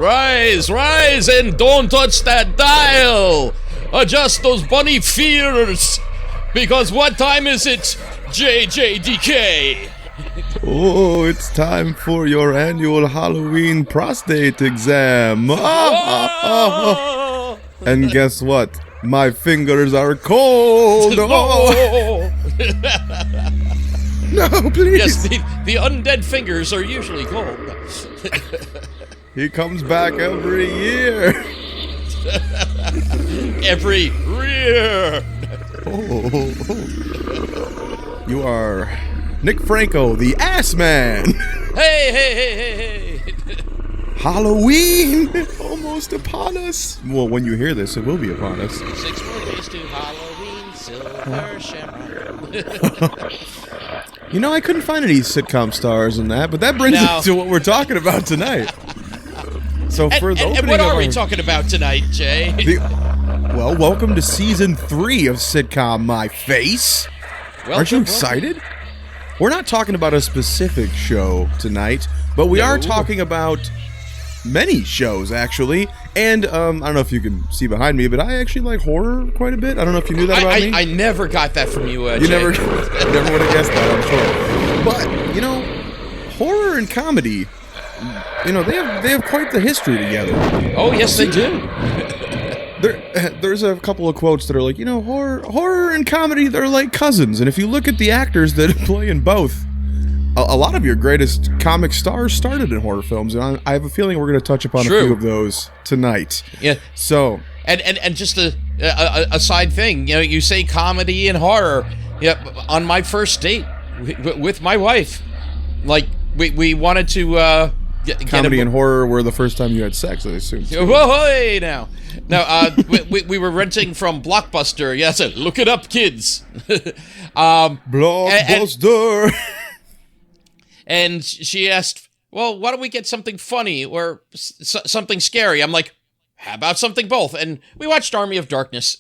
Rise, and don't touch that dial. Adjust those bunny fears. Because what time is it, JJDK? Oh, it's time for your annual Halloween prostate exam. And guess what? My fingers are cold. Oh. No, please. Yes, the undead fingers are usually cold. He comes back every year. Every year. Oh. You are Nick Franco, the ass man. Hey. Halloween almost upon us. Well, when you hear this, it will be upon us. 6 more days to Halloween, silver shamrock. You know, I couldn't find any sitcom stars in that, but that brings us to what we're talking about tonight. So for the opening, and what are we talking about tonight, Jay? Well, welcome to season 3 of Sitcom, my face. Aren't you excited? We're not talking about a specific show tonight, but we are talking about many shows, actually. And I don't know if you can see behind me, but I actually like horror quite a bit. I don't know if you knew that about me. I never got that from you, You Jay. never would have guessed that, I'm sure. But, you know, horror and comedy, you know, they have quite the history together. Oh, yes, they do. There's a couple of quotes that are like, you know, horror and comedy, they're like cousins. And if you look at the actors that play in both, a lot of your greatest comic stars started in horror films. And I have a feeling we're going to touch upon a few of those tonight. Yeah. So. And just a side thing, you know, you say comedy and horror. Yeah, on my first date with my wife, like, we wanted to... comedy and horror were the first time you had sex, I assume. Whoa, hey, now. No, we were renting from Blockbuster. Yes, look it up, kids. Blockbuster. And she asked, well, why don't we get something funny or something scary? I'm like, how about something both? And we watched Army of Darkness.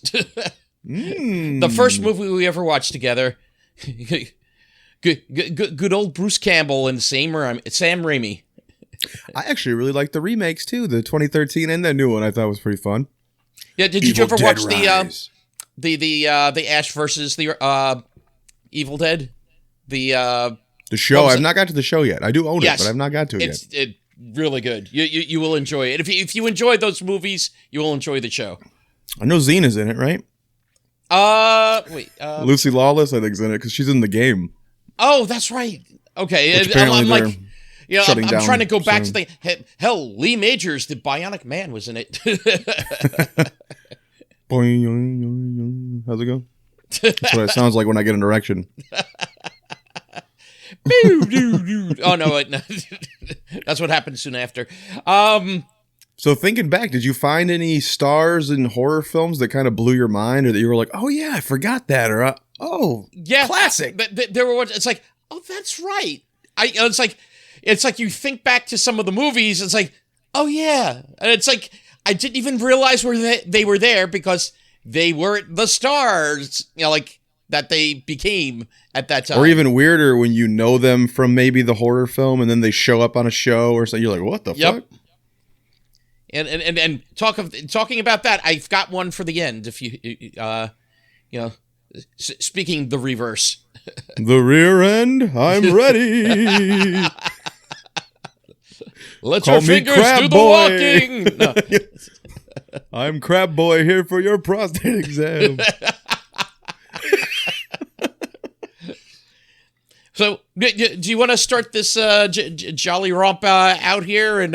The first movie we ever watched together. Good old Bruce Campbell and Sam Raimi. I actually really like the remakes too, the 2013 and the new one. I thought was pretty fun. Yeah, did you ever watch the Ash versus the Evil Dead? The show. I've not got to the show yet. I do own it, but I've not got to it yet. It's really good. You will enjoy it. If you enjoy those movies, you will enjoy the show. I know Xena's in it, right? Lucy Lawless, I think, is in it because she's in the game. Oh, that's right. Okay, I'm like. Yeah, I'm trying to go back to the... Hell, Lee Majors, the Bionic Man, was in it. How's it go? That's what it sounds like when I get an erection. Oh, no, that's what happened soon after. So thinking back, did you find any stars in horror films that kind of blew your mind, or that you were like, oh, yeah, I forgot that, or, yeah, classic. There were ones, it's like, oh, that's right. It's like you think back to some of the movies, it's like, oh yeah. And it's like, I didn't even realize they were there because they weren't the stars, you know, like, that they became at that time. Or even weirder when you know them from maybe the horror film and then they show up on a show or something. You're like, what the fuck? And talking about that, I've got one for the end. If you, speaking the reverse. The rear end, I'm ready. Let your fingers do the walking. No. I'm Crab Boy here for your prostate exam. So, do you want to start this jolly romp out here? And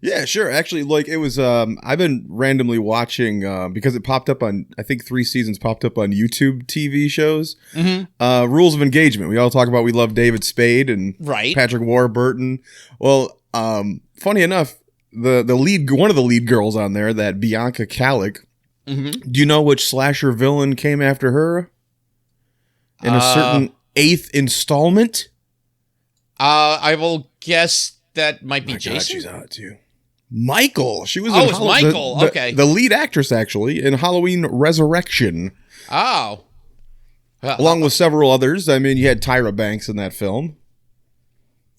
yeah, sure. Actually, like it was. I've been randomly watching because it popped up on. I think 3 seasons popped up on YouTube TV shows. Mm-hmm. Rules of Engagement. We all talk about we love David Spade and Patrick Warburton. Well, funny enough, the lead, one of the lead girls on there, that Bianca Kalick. Mm-hmm. Do you know which slasher villain came after her in a certain 8th installment? I will guess that might be Jason. God, she's hot too. Michael. She was. Oh, it's Michael. Okay. The lead actress, actually, in Halloween Resurrection. Oh. Along with several others. I mean, you had Tyra Banks in that film.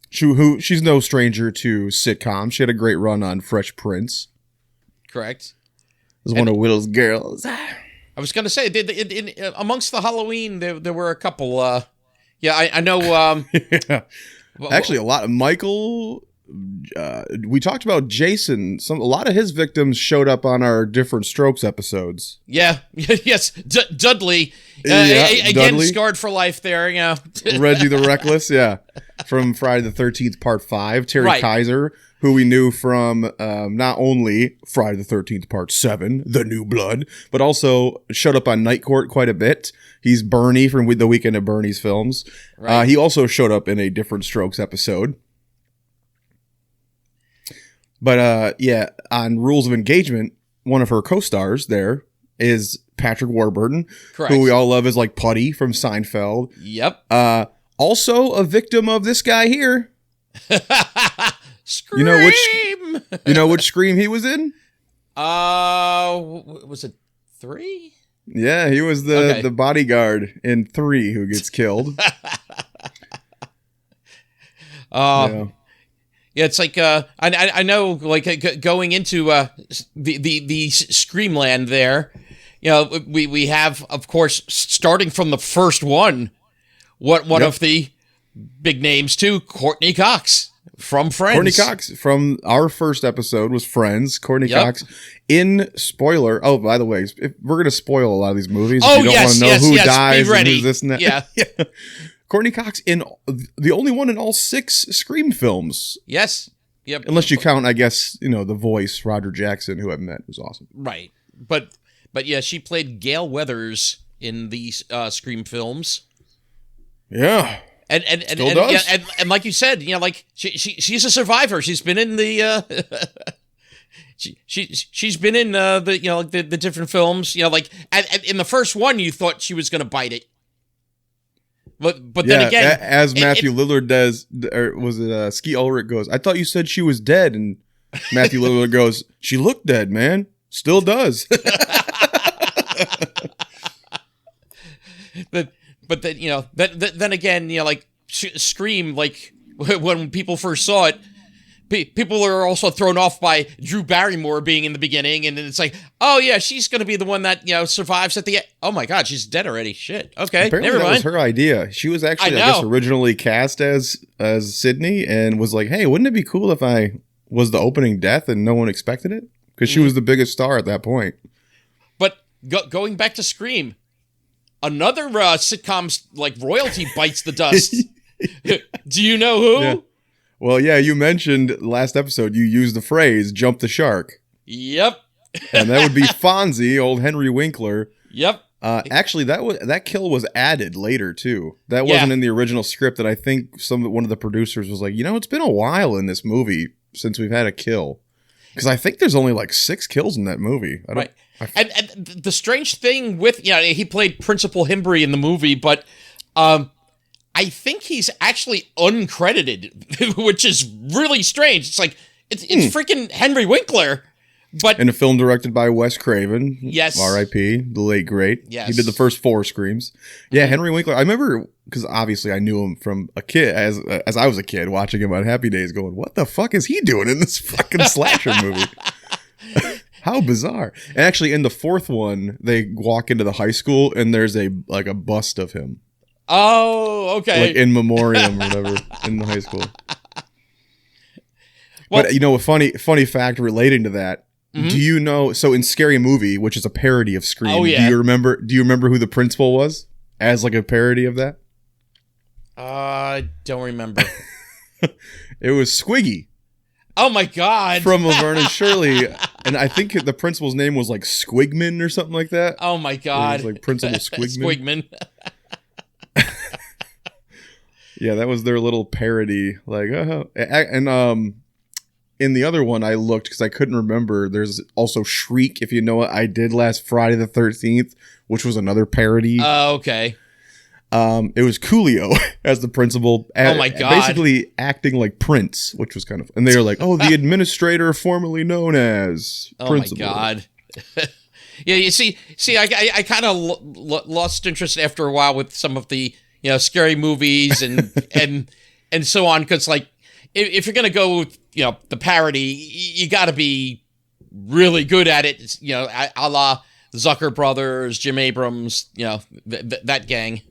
She's no stranger to sitcoms. She had a great run on Fresh Prince. Correct. Was one of Will's girls. I was going to say, amongst the Halloween, there were a couple. I know. Yeah. Actually, a lot of Michael. We talked about Jason. A lot of his victims showed up on our Different Strokes episodes. Yeah. Yes. Dudley. Again, Dudley. Scarred for life there. Yeah. Reggie the Reckless. Yeah. From Friday the 13th, Part 5. Terry Kaiser, who we knew from not only Friday the 13th, Part 7, The New Blood, but also showed up on Night Court quite a bit. He's Bernie from the Weekend at Bernie's films. Right. He also showed up in a Different Strokes episode. But on Rules of Engagement, one of her co-stars there is Patrick Warburton, correct, who we all love as like Putty from Seinfeld. Yep. Also a victim of this guy here. Scream! You know which Scream he was in? Was it 3? Yeah, he was the bodyguard in 3 who gets killed. Yeah, it's like I know, like going into the Screamland there. You know, we have, of course, starting from the first one, one of the big names too, Courtney Cox from Friends. Courtney Cox from our first episode was Friends. Courtney Cox in spoiler. Oh, by the way, if we're gonna spoil a lot of these movies, if you don't want to know who dies and who's this and that. Yeah. Courtney Cox in the only one in all 6 Scream films. Yes. Yep. Unless you count, I guess, the voice, Roger Jackson, who I've met, who's awesome. Right. But yeah, she played Gail Weathers in these Scream films. Yeah. And Still does. Yeah, and like you said, like she's a survivor. She's been in the she's been in the different films. Like in the first one, you thought she was going to bite it. But then again, as Matthew Lillard does, or was it Skeet Ulrich goes, I thought you said she was dead, and Matthew Lillard goes, she looked dead, man, still does. but then then again, like Scream, like when people first saw it, people are also thrown off by Drew Barrymore being in the beginning, and then it's like, oh yeah, she's going to be the one that survives at the end. Oh my God, she's dead already. Shit. Okay, apparently never mind. That was her idea. She was actually, I guess, originally cast as Sydney, and was like, hey, wouldn't it be cool if I was the opening death and no one expected it? Because she was the biggest star at that point. But going back to Scream, another sitcom's like royalty bites the dust. Do you know who? Yeah. Well, yeah, you mentioned last episode, you used the phrase, jump the shark. Yep. And that would be Fonzie, old Henry Winkler. Yep. Actually, that kill was added later, too. That wasn't in the original script, and I think one of the producers was like, it's been a while in this movie since we've had a kill. Because I think there's only like 6 kills in that movie. Right. And the strange thing with, he played Principal Himbry in the movie, but I think he's actually uncredited, which is really strange. It's like, it's freaking Henry Winkler. But in a film directed by Wes Craven. Yes. R.I.P., the late great. Yes. He did the first 4 Screams. Yeah, Henry Winkler. I remember, because obviously I knew him from a kid, as I was a kid, watching him on Happy Days going, what the fuck is he doing in this fucking slasher movie? How bizarre. And actually, in the 4th one, they walk into the high school, and there's a bust of him. Oh, okay. Like in memoriam or whatever in the high school. Well, but a funny fact relating to that. Mm-hmm. Do you know? So in Scary Movie, which is a parody of Scream, do you remember who the principal was as like a parody of that? I don't remember. It was Squiggy. Oh my God! From Laverne and Shirley, and I think the principal's name was like Squigman or something like that. Oh my God! It was like Principal Squigman. Squigman. Yeah, that was their little parody. Like, and in the other one, I looked because I couldn't remember. There's also Shriek, if you know what I did last Friday the 13th, which was another parody. Oh, okay. It was Coolio as the principal. Oh my God! Basically acting like Prince, which was kind of, and they were like, "Oh, the administrator formerly known as principal." Oh my God! Yeah, you see, I kind of lost interest after a while with some of the scary movies and and so on, because like if you're gonna go with, the parody, you got to be really good at it. A la Zucker Brothers, Jim Abrams, that gang.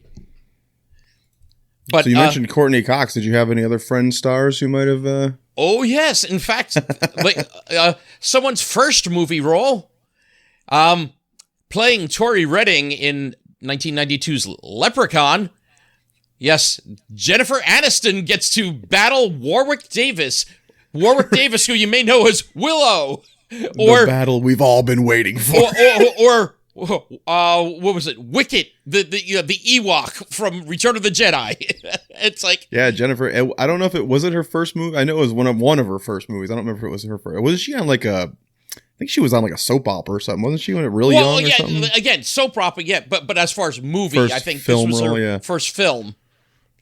But so you mentioned Courtney Cox. Did you have any other friend stars who might have? Oh yes, in fact, someone's first movie role, playing Tori Redding in 1992's Leprechaun. Yes, Jennifer Aniston gets to battle Warwick Davis. Warwick Davis, who you may know as Willow, or the battle we've all been waiting for, or what was it? Wicket, the Ewok from Return of the Jedi. It's like, yeah, Jennifer. I don't know if it was her first movie. I know it was one of her first movies. I don't remember if it was her first. Wasn't she on like a? I think she was on like a soap opera or something. Wasn't she when it really young or something? Again, soap opera. Yeah, but as far as movie, I think this was her first film.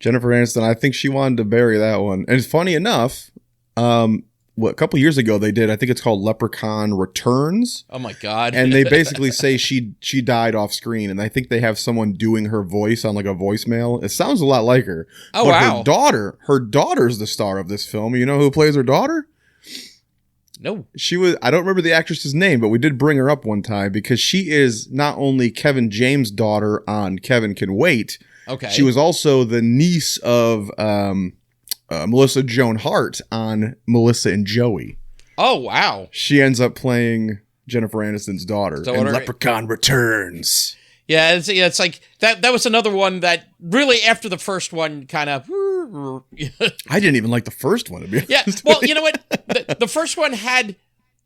Jennifer Aniston. I think she wanted to bury that one. And it's funny enough. A couple years ago they did. I think it's called Leprechaun Returns. Oh my God! And they basically say she died off screen, and I think they have someone doing her voice on like a voicemail. It sounds a lot like her. Oh, but wow! Her daughter's the star of this film. You know who plays her daughter? No. She was. I don't remember the actress's name, but we did bring her up one time because she is not only Kevin James' daughter on Kevin Can Wait. Okay. She was also the niece of Melissa Joan Hart on Melissa and Joey. Oh, wow. She ends up playing Jennifer Aniston's daughter in Leprechaun Returns. Yeah, it's like that was another one that really, after the first one, kind of... I didn't even like the first one, to be honest. Yeah, well, you know what? The first one had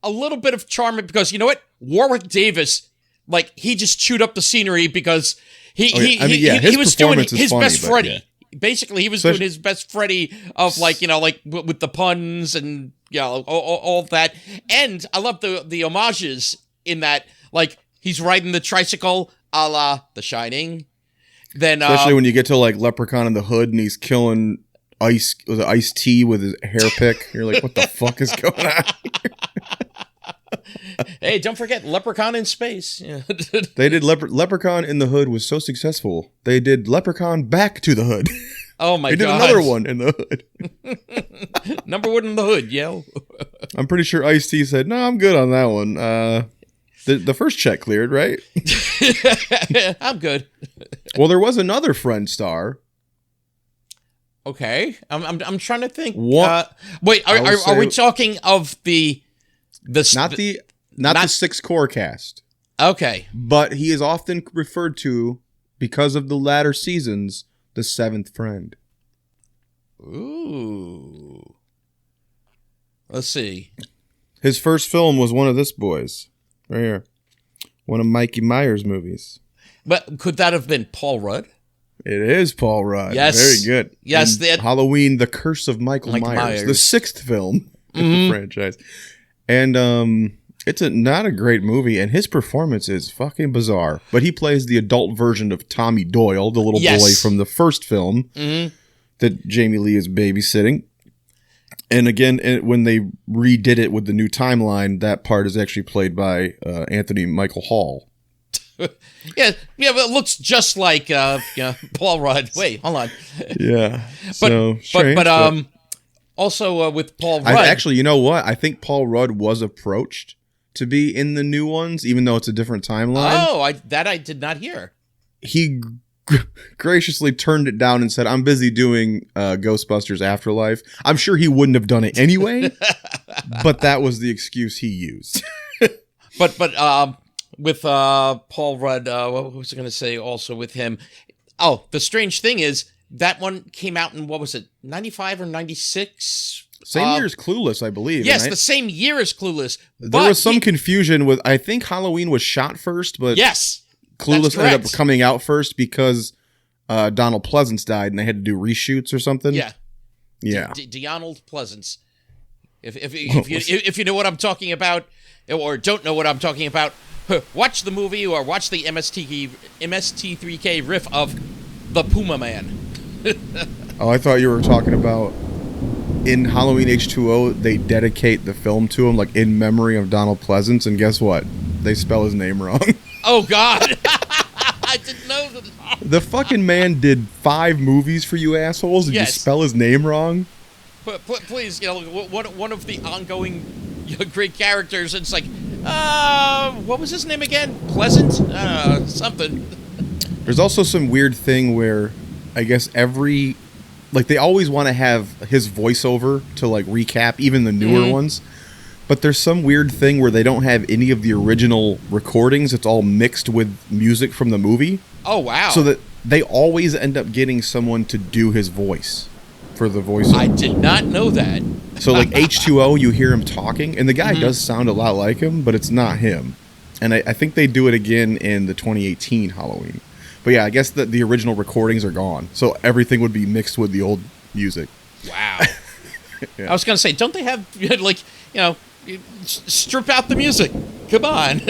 a little bit of charm because, you know what? Warwick Davis, like, he just chewed up the scenery because he was doing his best Freddy. Yeah. Basically, he was doing his best Freddy of like with the puns and all that. And I love the homages in that, like he's riding the tricycle a la The Shining. Then especially when you get to like Leprechaun in the Hood and he's killing Ice Tea with his hair pick. You're like, what the fuck is going on here? Hey, don't forget Leprechaun in Space. Yeah. They did Leprechaun in the Hood was so successful. They did Leprechaun Back to the Hood. Oh my god! They did another one in the Hood. Number one in the Hood, yo. I'm pretty sure Ice-T said, "No, I'm good on that one." The first check cleared, right? I'm good. Well, there was another friend star. Okay, I'm trying to think. What? Wait, are we talking of the not the 6 core cast? Okay, but he is often referred to because of the latter seasons, the 7th friend. Ooh, let's see. His first film was one of this boys right here, one of Mikey Myers' movies. But could that have been Paul Rudd? It is Paul Rudd. Yes, very good. Yes, Halloween: The Curse of Michael Myers, the 6th film in the franchise. And it's not a great movie, and his performance is fucking bizarre. But he plays the adult version of Tommy Doyle, the little boy from the first film that Jamie Lee is babysitting. And again, when they redid it with the new timeline, that part is actually played by Anthony Michael Hall. yeah, but it looks just like Paul Rudd. Wait, hold on. Yeah, but also with Paul Rudd. Actually, you know what? I think Paul Rudd was approached to be in the new ones, even though it's a different timeline. Oh, I did not hear. He graciously turned it down and said, "I'm busy doing Ghostbusters Afterlife." I'm sure he wouldn't have done it anyway, but that was the excuse he used. but with Paul Rudd, what was I going to say also with him? Oh, the strange thing is that one came out in, what was it, 95 or 96? Same year as Clueless, I believe. Yes, the same year as Clueless. There was some confusion with, I think Halloween was shot first, but yes, Clueless ended up coming out first because Donald Pleasance died and they had to do reshoots or something. Yeah. Yeah. Donald Pleasance. If you know what I'm talking about or don't know what I'm talking about, watch the movie or watch the MST3K riff of the Puma Man. Oh, I thought you were talking about in Halloween H2O, they dedicate the film to him, like in memory of Donald Pleasance, and guess what? They spell his name wrong. Oh, God. I didn't know that. The fucking man did 5 movies for you assholes, and you spell his name wrong? Please, one of the ongoing great characters. It's like, what was his name again? Pleasant, something. There's also some weird thing where, I guess they always want to have his voiceover to like recap even the newer ones. But there's some weird thing where they don't have any of the original recordings. It's all mixed with music from the movie. Oh, wow. So that they always end up getting someone to do his voice for the voiceover. I did not know that. So like H2O, you hear him talking, and the guy does sound a lot like him, but it's not him. And I think they do it again in the 2018 Halloween. But yeah, I guess the original recordings are gone. So everything would be mixed with the old music. Wow. Yeah. I was going to say, don't they have, strip out the music? Come on.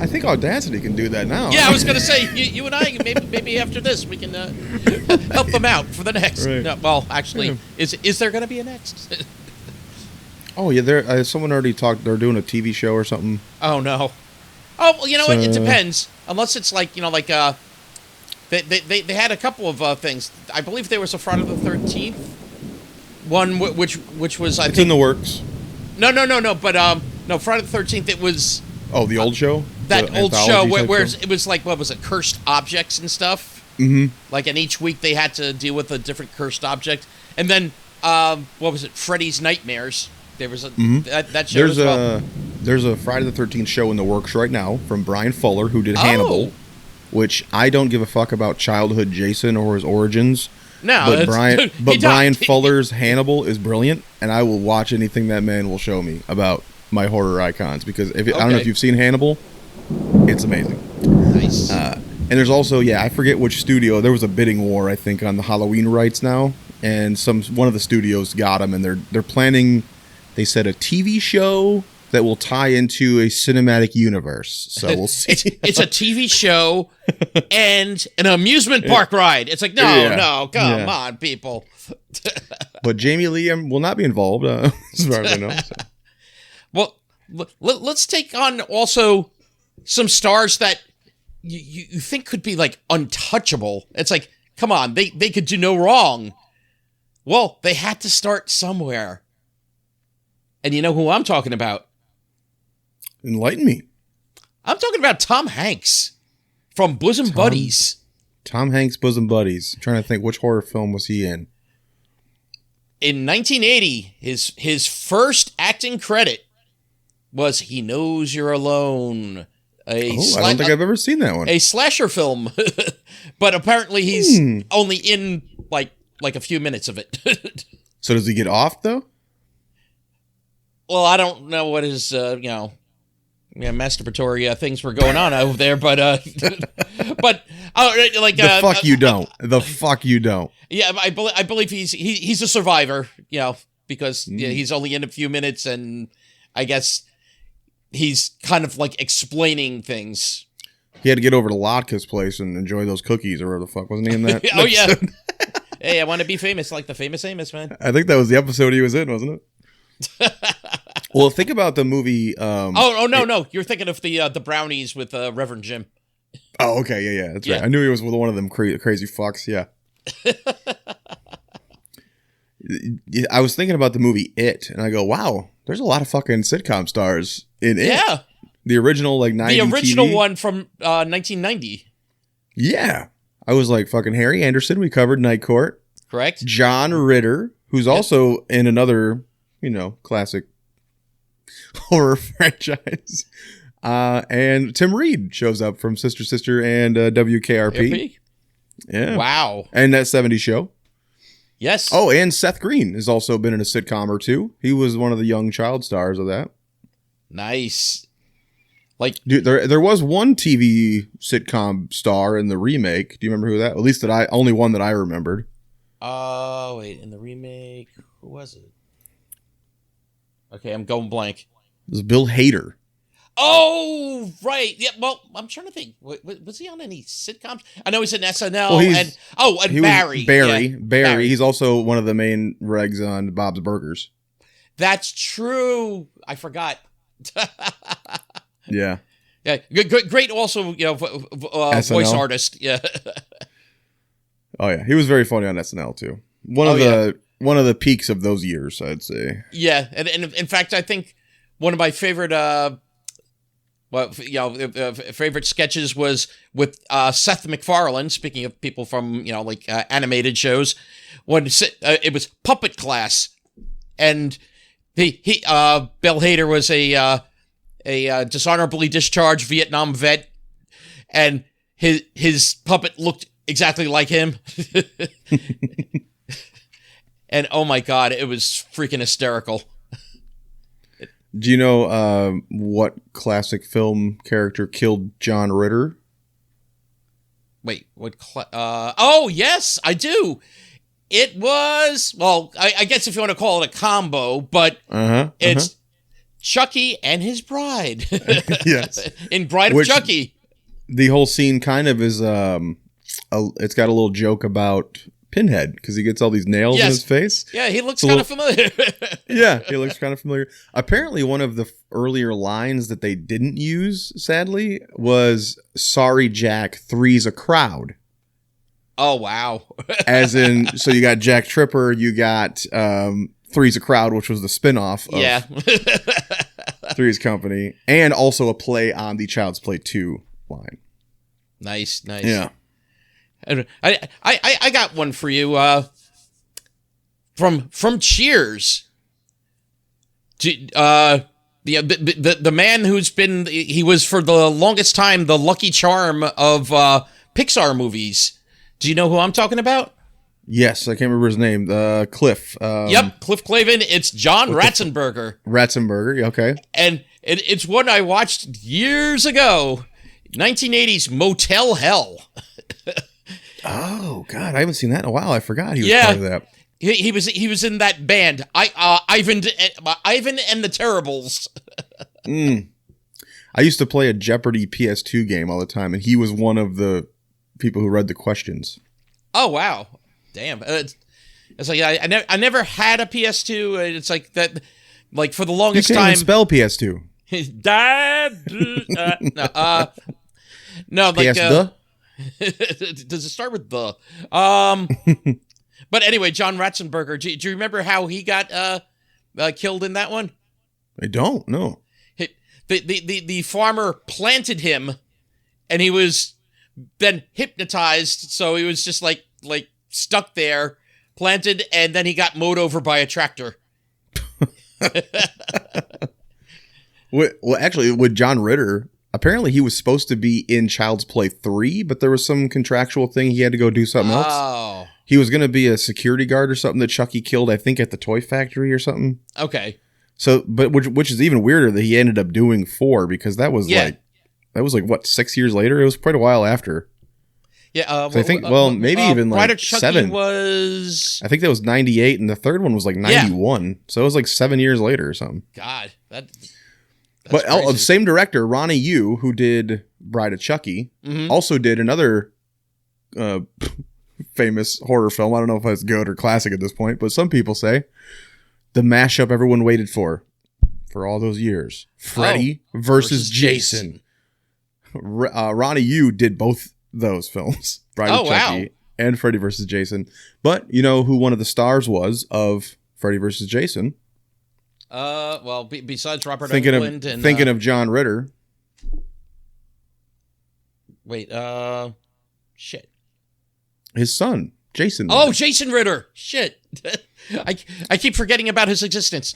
I think Audacity can do that now. Yeah, I was going to say, you and I, maybe after this, we can help them out for the next. Right. No, well, actually, is there going to be a next? Oh, yeah, someone already talked, they're doing a TV show or something. Oh, no. Oh, well, you know what? It depends. Unless it's like, they had a couple of things. I believe there was a Friday the 13th one, which was, I it's think. in the works. No. But, no, Friday the 13th, it was. Oh, the old show? That old show where it was like, what was it, cursed objects and stuff? Mm-hmm. Like, and each week they had to deal with a different cursed object. And then, what was it, Freddy's Nightmares. There was that show as well. There's a Friday the 13th show in the works right now from Brian Fuller, who did Hannibal, which I don't give a fuck about childhood Jason or his origins. No, but Brian Fuller's Hannibal is brilliant, and I will watch anything that man will show me about my horror icons, because I don't know if you've seen Hannibal, it's amazing. Nice. And there's also, I forget which studio. There was a bidding war, I think, on the Halloween rights now, and one of the studios got them, and they're planning. They said a TV show that will tie into a cinematic universe. So we'll see. It's a TV show and an amusement park ride. It's like, no, come on, people. But Jamie Lee will not be involved, as far as I know. So. Well, let's take on also some stars that you think could be like untouchable. It's like, come on, they could do no wrong. Well, they had to start somewhere. And you know who I'm talking about? Enlighten me. I'm talking about Tom Hanks from Bosom Buddies. Tom Hanks' Bosom Buddies. I'm trying to think, which horror film was he in? In 1980, his first acting credit was He Knows You're Alone. I don't think I've ever seen that one. A slasher film. But apparently he's only in like a few minutes of it. So does he get off, though? Well, I don't know what his, masturbatory things were going on over there, but like the fuck you don't. The fuck you don't. Yeah, I believe he's a survivor, because he's only in a few minutes, and I guess he's kind of like explaining things. He had to get over to Lotka's place and enjoy those cookies, or whatever the fuck, wasn't he in that? Oh yeah. Hey, I want to be famous like the famous Amos, man. I think that was the episode he was in, wasn't it? Well, think about the movie. No! You're thinking of the brownies with Reverend Jim. Oh, okay, yeah, that's right. I knew he was with one of them crazy fucks. Yeah. I was thinking about the movie It, and I go, wow, there's a lot of fucking sitcom stars in It. Yeah. The original, like, 90s The original TV. one from 1990. Yeah. I was like, fucking Harry Anderson, we covered Night Court. Correct. John Ritter, who's also in another, classic horror franchise. And Tim Reed shows up from Sister Sister and WKRP. Yeah. Wow. And that 70s show. Yes. Oh, and Seth Green has also been in a sitcom or two. He was one of the young child stars of that. Nice. Like, dude, there was one TV sitcom star in the remake. Do you remember who that? At least only one that I remembered. Wait, in the remake, who was it? Okay, I'm going blank. It was Bill Hader. Oh, right. Yeah, well, I'm trying to think. Was he on any sitcoms? I know he's in SNL. Well, and Barry. Barry. He's also one of the main regs on Bob's Burgers. That's true. I forgot. Yeah. Yeah. Great. Also, voice artist. Yeah. Oh yeah, he was very funny on SNL too. One one of the peaks of those years, I'd say. Yeah, and in fact, I think one of my favorite favorite sketches was with Seth MacFarlane. Speaking of people from animated shows, when it was Puppet Class, and Bill Hader was a dishonorably discharged Vietnam vet, and his puppet looked exactly like him. And oh my God, it was freaking hysterical. Do you know what classic film character killed John Ritter? Wait, what? Oh, yes, I do. It was, well, I guess if you want to call it a combo, but it's Chucky and his bride. Yes. In Bride of Chucky. The whole scene kind of is, it's got a little joke about Pinhead, because he gets all these nails in his face. Yeah, he looks kind of familiar. Yeah, he looks kind of familiar. Apparently, one of the earlier lines that they didn't use, sadly, was "Sorry, Jack, three's a crowd." Oh, wow. As in, so you got Jack Tripper, you got Three's a Crowd, which was the spinoff of Three's Company, and also a play on the Child's Play 2 line. Nice. Yeah. I got one for you. From Cheers. The man who's been, he was for the longest time the Lucky Charm of Pixar movies. Do you know who I'm talking about? Yes, I can't remember his name. Cliff. Yep, Cliff Clavin. It's John Ratzenberger. Ratzenberger, okay. And it's one I watched years ago. 1980s Motel Hell. Oh God, I haven't seen that in a while. I forgot he was part of that. He was in that band. Ivan and the Terribles. I used to play a Jeopardy PS2 game all the time, and he was one of the people who read the questions. Oh wow, damn! It's like I never had a PS2. It's like that. Like for the longest you can't time, even spell PS2. No, like PS does it start with the? But anyway, John Ratzenberger. Do you remember how he got killed in that one? I don't know. The farmer planted him, and he was then hypnotized. So he was just like stuck there, planted, and then he got mowed over by a tractor. Well, actually, with John Ritter, apparently he was supposed to be in Child's Play 3, but there was some contractual thing he had to go do something else. Oh. He was going to be a security guard or something that Chucky killed, I think, at the toy factory or something. Okay. So, but which is even weirder that he ended up doing 4, because that was like what, 6 years later? It was quite a while after. Yeah, I think maybe even like Chucky 7. Was I think that was 98, and the third one was like 91. Yeah. So it was like 7 years later or something. God, that's but the same director, Ronnie Yu, who did Bride of Chucky, also did another famous horror film. I don't know if it's good or classic at this point, but some people say the mashup everyone waited for all those years: Freddy versus Jason. Ronnie Yu did both those films, Bride of Chucky and Freddy versus Jason. But you know who one of the stars was of Freddy versus Jason? Well, besides Robert Englund and thinking of John Ritter. Wait, shit. His son, Jason. Oh, Jason Ritter. Shit. I keep forgetting about his existence.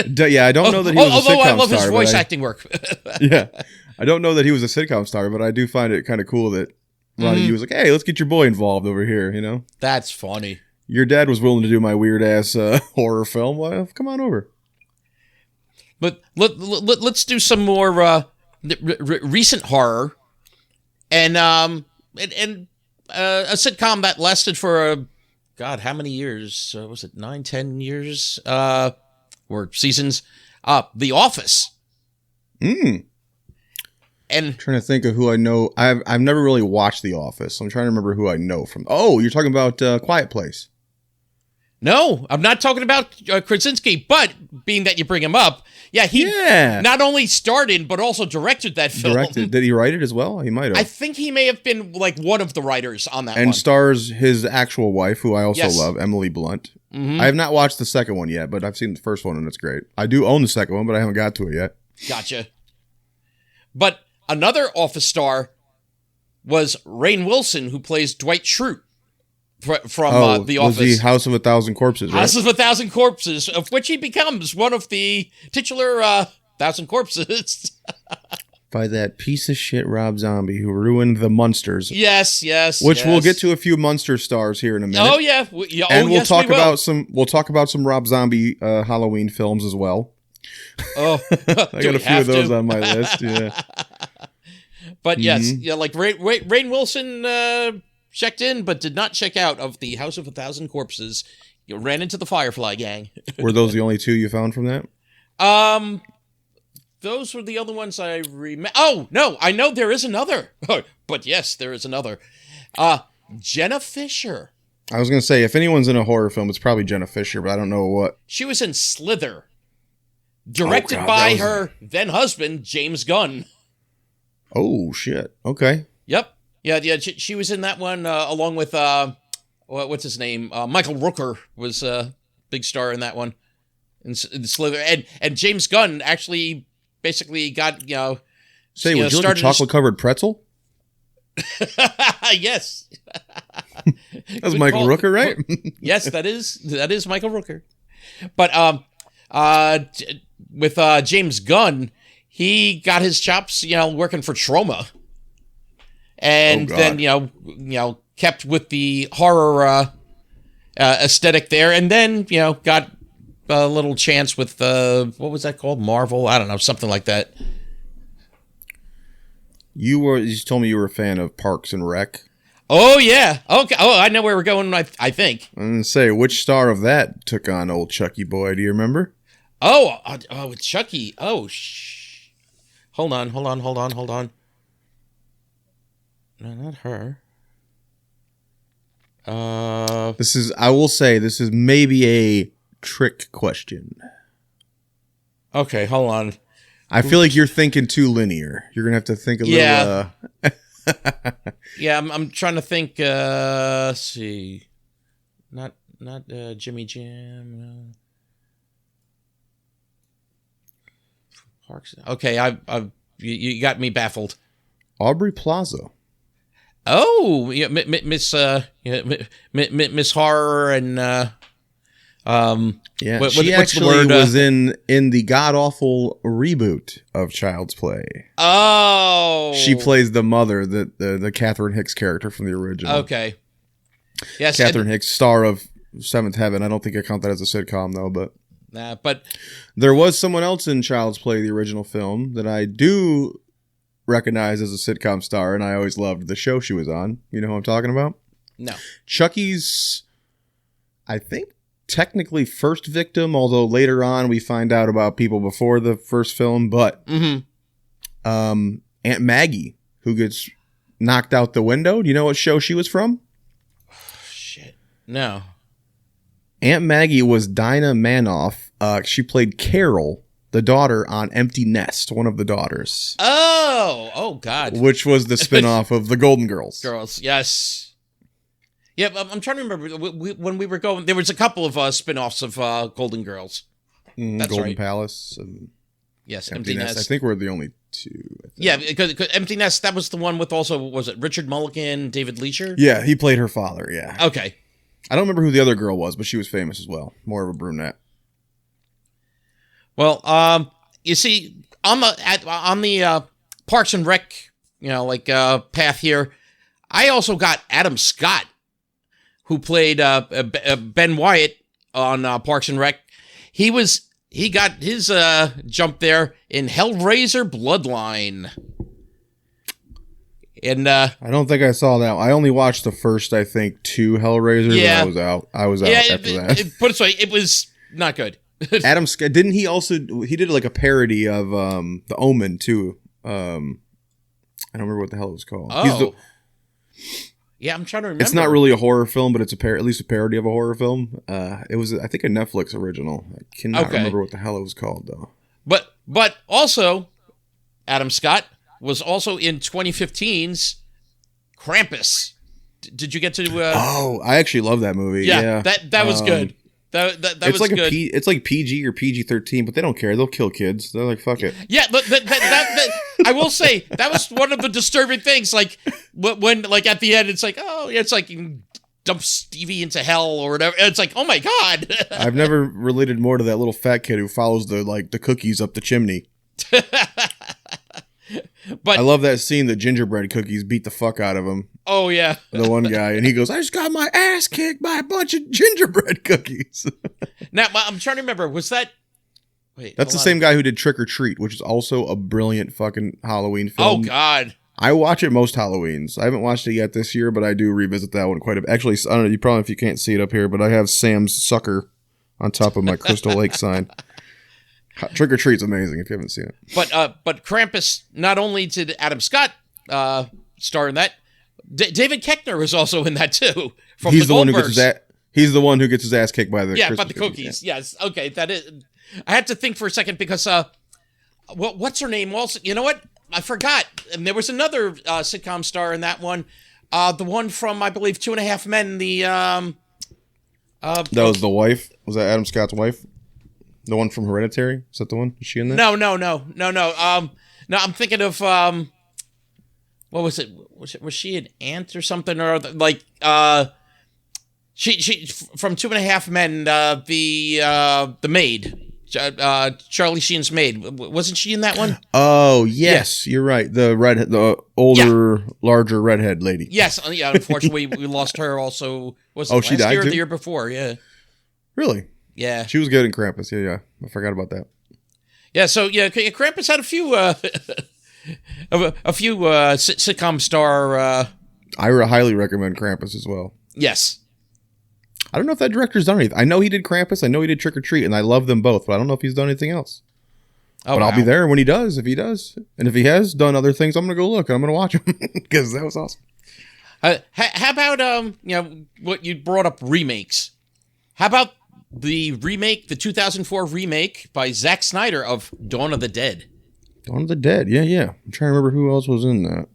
Yeah, I don't know that he was a sitcom star. Although I love his voice acting work. Yeah. I don't know that he was a sitcom star, but I do find it kind of cool that Ronnie Yu was like, hey, let's get your boy involved over here, you know? That's funny. Your dad was willing to do my weird-ass horror film. Well, come on over. But let's do some more recent horror. And a sitcom that lasted for, God, how many years? Was it 9, 10 years? Or seasons? The Office. And I'm trying to think of who I know. I've never really watched The Office. So I'm trying to remember who I know from. Oh, you're talking about Quiet Place. No, I'm not talking about Krasinski, but being that you bring him up, he not only starred in, but also directed that film. Directed. Did he write it as well? He might have. I think he may have been like one of the writers on that one. And stars his actual wife, who I also love, Emily Blunt. Mm-hmm. I have not watched the second one yet, but I've seen the first one and it's great. I do own the second one, but I haven't got to it yet. Gotcha. But another Office star was Rainn Wilson, who plays Dwight Schrute from The Office. Was he House of a Thousand Corpses, right? House of a Thousand Corpses, of which he becomes one of the titular Thousand Corpses. By that piece of shit Rob Zombie who ruined the Munsters. Yes. Which we'll get to a few Munster stars here in a minute. Oh yeah, we'll talk about some Rob Zombie Halloween films as well. Oh, I got a few of those on my list. Yeah. But yes, like Rainn Wilson checked in, but did not check out of the House of a Thousand Corpses. You ran into the Firefly gang. Were those the only two you found from that? Those were the other ones I remember. Oh no, I know there is another. But yes, there is another. Jenna Fisher. I was gonna say, if anyone's in a horror film, it's probably Jenna Fisher, but I don't know what. She was in Slither, directed by her then husband James Gunn. Oh shit! Okay. Yep. Yeah. She was in that one along with what's his name? Michael Rooker was a big star in that one. In Slither, and James Gunn actually basically got Say, would you like a chocolate covered pretzel? Yes. That's Michael Rooker, right? Yes, that is Michael Rooker. But with James Gunn, he got his chops, working for Troma, and then kept with the horror aesthetic there, and then got a little chance with what was that called? Marvel? I don't know, something like that. You told me you were a fan of Parks and Rec. Oh yeah. Okay. Oh, I know where we're going. I think. I'm gonna say, which star of that took on old Chucky boy? Do you remember? Oh, Chucky. Oh, Hold on. No, not her. I will say, this is maybe a trick question. Okay, hold on. I feel like you're thinking too linear. You're gonna have to think a little. Yeah, I'm trying to think. Let's see, not Jimmy Jam. No. Parks. Okay, you got me baffled. Aubrey Plaza. Oh, yeah, Miss Horror and. She actually was in the god awful reboot of Child's Play. Oh, she plays the mother, the Catherine Hicks character from the original. Okay, yes, Catherine Hicks, star of Seventh Heaven. I don't think I count that as a sitcom though, but there was someone else in Child's Play, the original film, that I do recognize as a sitcom star, and I always loved the show she was on. You know who I'm talking about? No, Chucky's. I think. Technically first victim, although later on we find out about people before the first film, but Aunt Maggie, who gets knocked out the window. Do you know what show she was from? Shit. No. Aunt Maggie was Dinah Manoff. She played Carol, the daughter on Empty Nest, one of the daughters. Oh God. Which was the spinoff of The Golden Girls. Yes. Yeah, I'm trying to remember when we were going. There was a couple of spin-offs of Golden Girls. That's Golden right. Palace. And yes, Empty Nest. I think we're the only two. Yeah, because Empty Nest, that was the one with also, was it Richard Mulligan, David Leisure? Yeah, he played her father, yeah. Okay. I don't remember who the other girl was, but she was famous as well. More of a brunette. Well, you see, on the Parks and Rec, path here, I also got Adam Scott, who played Ben Wyatt on Parks and Rec. He got his jump there in Hellraiser Bloodline. And I don't think I saw that. I only watched the first, I think, 2 Hellraisers. Yeah. And I was out after that. Put it this way, it was not good. Adam Scott, didn't he also, he did like a parody of The Omen too. I don't remember what the hell it was called. Oh. Yeah, I'm trying to remember. It's not really a horror film, but it's at least a parody of a horror film. It was, I think, a Netflix original. I cannot remember what the hell it was called, though. But also, Adam Scott was also in 2015's Krampus. Did you get to? I actually love that movie. Yeah. That was good. That it's was like good. It's like PG or PG-13, but they don't care. They'll kill kids. They're like, fuck it. Yeah, I will say that was one of the disturbing things. Like when like at the end, it's like, oh, it's like you dump Stevie into hell or whatever. And it's like, oh my god. I've never related more to that little fat kid who follows the cookies up the chimney. But I love that scene. The gingerbread cookies beat the fuck out of him. Oh yeah, the one guy, and he goes, "I just got my ass kicked by a bunch of gingerbread cookies." Now I'm trying to remember. Was that? Wait, that's the same guy who did Trick or Treat, which is also a brilliant fucking Halloween film. Oh god, I watch it most Halloweens. I haven't watched it yet this year, but I do revisit that one quite a bit. Actually, I don't know. You probably, if you can't see it up here, but I have Sam's sucker on top of my Crystal Lake sign. Trick or Treat's amazing if you haven't seen it. But Krampus, not only did Adam Scott star in that, David Koechner was also in that too. He's the one who gets his ass kicked by the by the cookies. Yeah. Yes, okay. That is. I had to think for a second because what's her name? Also, you know what? I forgot. And there was another sitcom star in that one. The one from I believe 2.5 Men. That was the wife. Was that Adam Scott's wife? The one from Hereditary? Is that the one? Is she in that? No. No, I'm thinking of what was it? Was she an aunt or something or other? Like she from 2.5 Men. The maid, Charlie Sheen's maid. Wasn't she in that one? Oh yes, you're right. The older, larger redhead lady. Yes, yeah. Unfortunately, we lost her. Also, was she last died year or too? the year before? Yeah. Really? Yeah, she was good in Krampus. Yeah, I forgot about that. Yeah, so yeah, Krampus had a few sitcom star. I highly recommend Krampus as well. Yes, I don't know if that director's done anything. I know he did Krampus. I know he did Trick or Treat, and I love them both. But I don't know if he's done anything else. Oh, but I'll be there when he does, if he does, and if he has done other things, I'm gonna go look. I'm gonna watch him because that was awesome. How about what you brought up, remakes? How about the 2004 remake by Zack Snyder of Dawn of the Dead? Dawn of the Dead, yeah. I'm trying to remember who else was in that.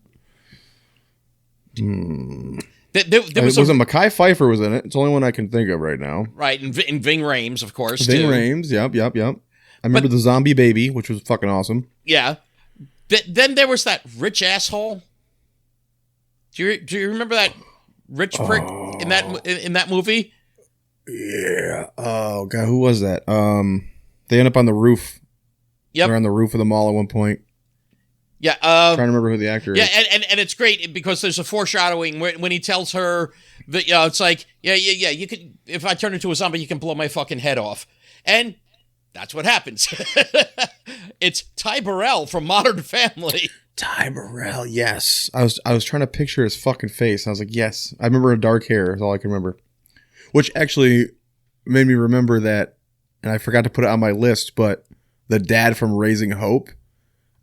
There was Mekhi Phifer was in it. It's the only one I can think of right now. Right, and Ving Rhames, of course. Ving Rhames, yep. I remember the zombie baby, which was fucking awesome. Yeah. Then there was that rich asshole. Do you remember that rich prick in that movie? Yeah. Oh god, who was that? They end up on the roof. Yep. They're on the roof of the mall at one point. Yeah. I'm trying to remember who the actor is. Yeah, and it's great because there's a foreshadowing when he tells her that it's like, yeah, you could, if I turn into a zombie, you can blow my fucking head off. And that's what happens. It's Ty Burrell from Modern Family. Ty Burrell, yes. I was trying to picture his fucking face. I was like, yes. I remember dark hair is all I can remember. Which actually made me remember that, and I forgot to put it on my list, but the dad from Raising Hope,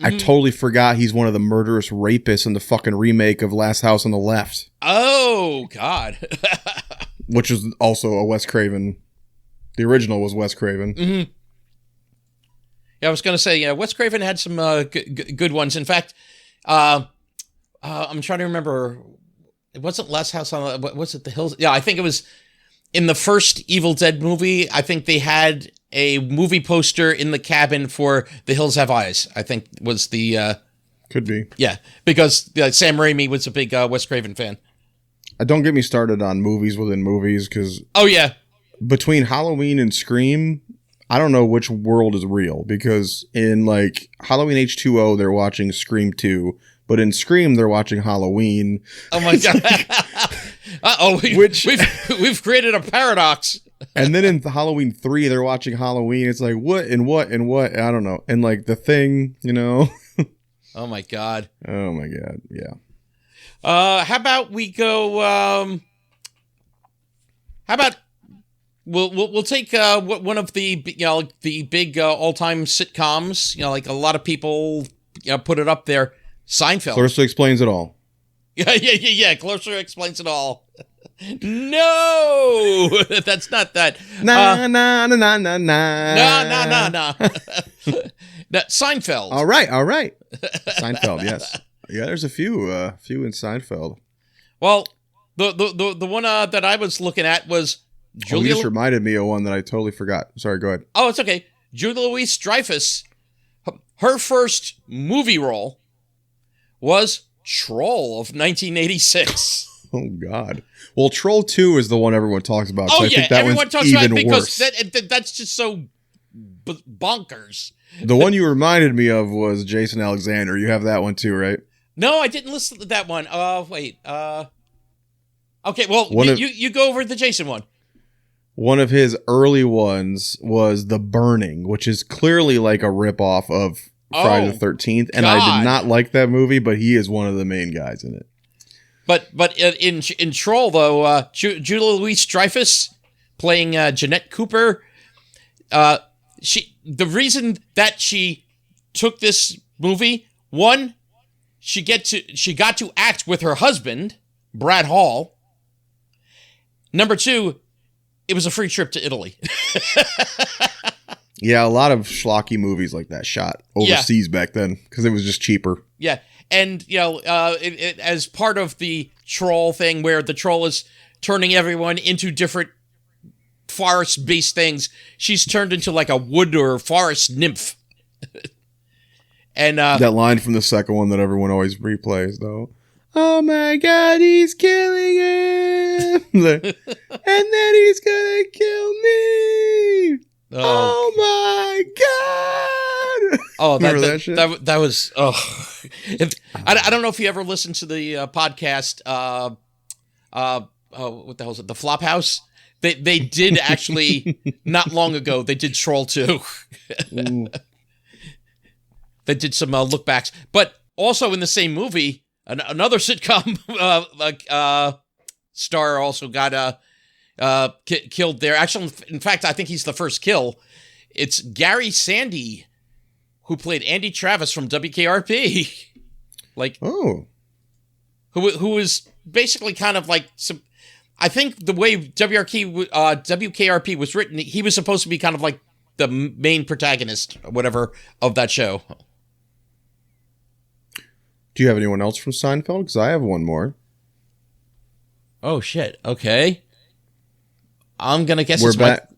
I totally forgot he's one of the murderous rapists in the fucking remake of Last House on the Left. Oh, God. Which is also a Wes Craven. The original was Wes Craven. Mm-hmm. Yeah, I was going to say, Wes Craven had some good ones. In fact, I'm trying to remember. It wasn't Last House on the... Was it The Hills? Yeah, I think it was... In the first Evil Dead movie, I think they had a movie poster in the cabin for The Hills Have Eyes. I think was the... Could be. Yeah, because Sam Raimi was a big Wes Craven fan. Don't get me started on movies within movies, because... Oh, yeah. Between Halloween and Scream, I don't know which world is real, because in, Halloween H2O, they're watching Scream 2, but in Scream, they're watching Halloween. Oh, my God. We've created a paradox. And then in Halloween 3, they're watching Halloween. It's like, what and what and what? I don't know. And The Thing, Oh my God. Oh my God. Yeah. How about we go? How about we'll take one of the the big all time sitcoms. A lot of people put it up there. Seinfeld. Clarissa Explains It All. Yeah. Closer explains it all. No, that's not that. Na na na na na na. No. Seinfeld. All right. Seinfeld, yes. Yeah, there's a few in Seinfeld. Well, the one that I was looking at was Julia. You just reminded me of one that I totally forgot. Sorry, go ahead. Oh, it's okay. Julia Louis-Dreyfus. Her first movie role was Troll of 1986. Oh, God. Well, Troll 2 is the one everyone talks about. Oh, I yeah. think that Everyone one's talks about it even because worse. that's just so bonkers. The one you reminded me of was Jason Alexander. You have that one too, right? No, I didn't listen to that one. Wait. Okay, well, you go over the Jason one. One of his early ones was The Burning, which is clearly like a ripoff of Friday the 13th. And I did not like that movie, but he is one of the main guys in it. But in Troll, though, Julia Louis-Dreyfus playing Jeanette Cooper, the reason that she took this movie, one, she got to act with her husband, Brad Hall. Number two, it was a free trip to Italy. Yeah, a lot of schlocky movies like that shot overseas back then because it was just cheaper. Yeah, and as part of the troll thing, where the troll is turning everyone into different forest-based things, she's turned into like a wood or forest nymph. And that line from the second one that everyone always replays, though. Oh my God, he's killing him, and then he's gonna kill me. Oh my God! Oh, remember that shit? That was I don't know if you ever listened to the podcast. What the hell is it? The Flophouse. They did actually not long ago. They did Troll 2. They did some look backs, but also in the same movie, another sitcom star also got killed there. Actually, in fact, I think he's the first kill. It's Gary Sandy, who played Andy Travis from WKRP. Who was basically kind of like some. I think the way WKRP was written, he was supposed to be kind of like the main protagonist, or whatever, of that show. Do you have anyone else from Seinfeld? Because I have one more. Oh, shit. Okay. I'm going to guess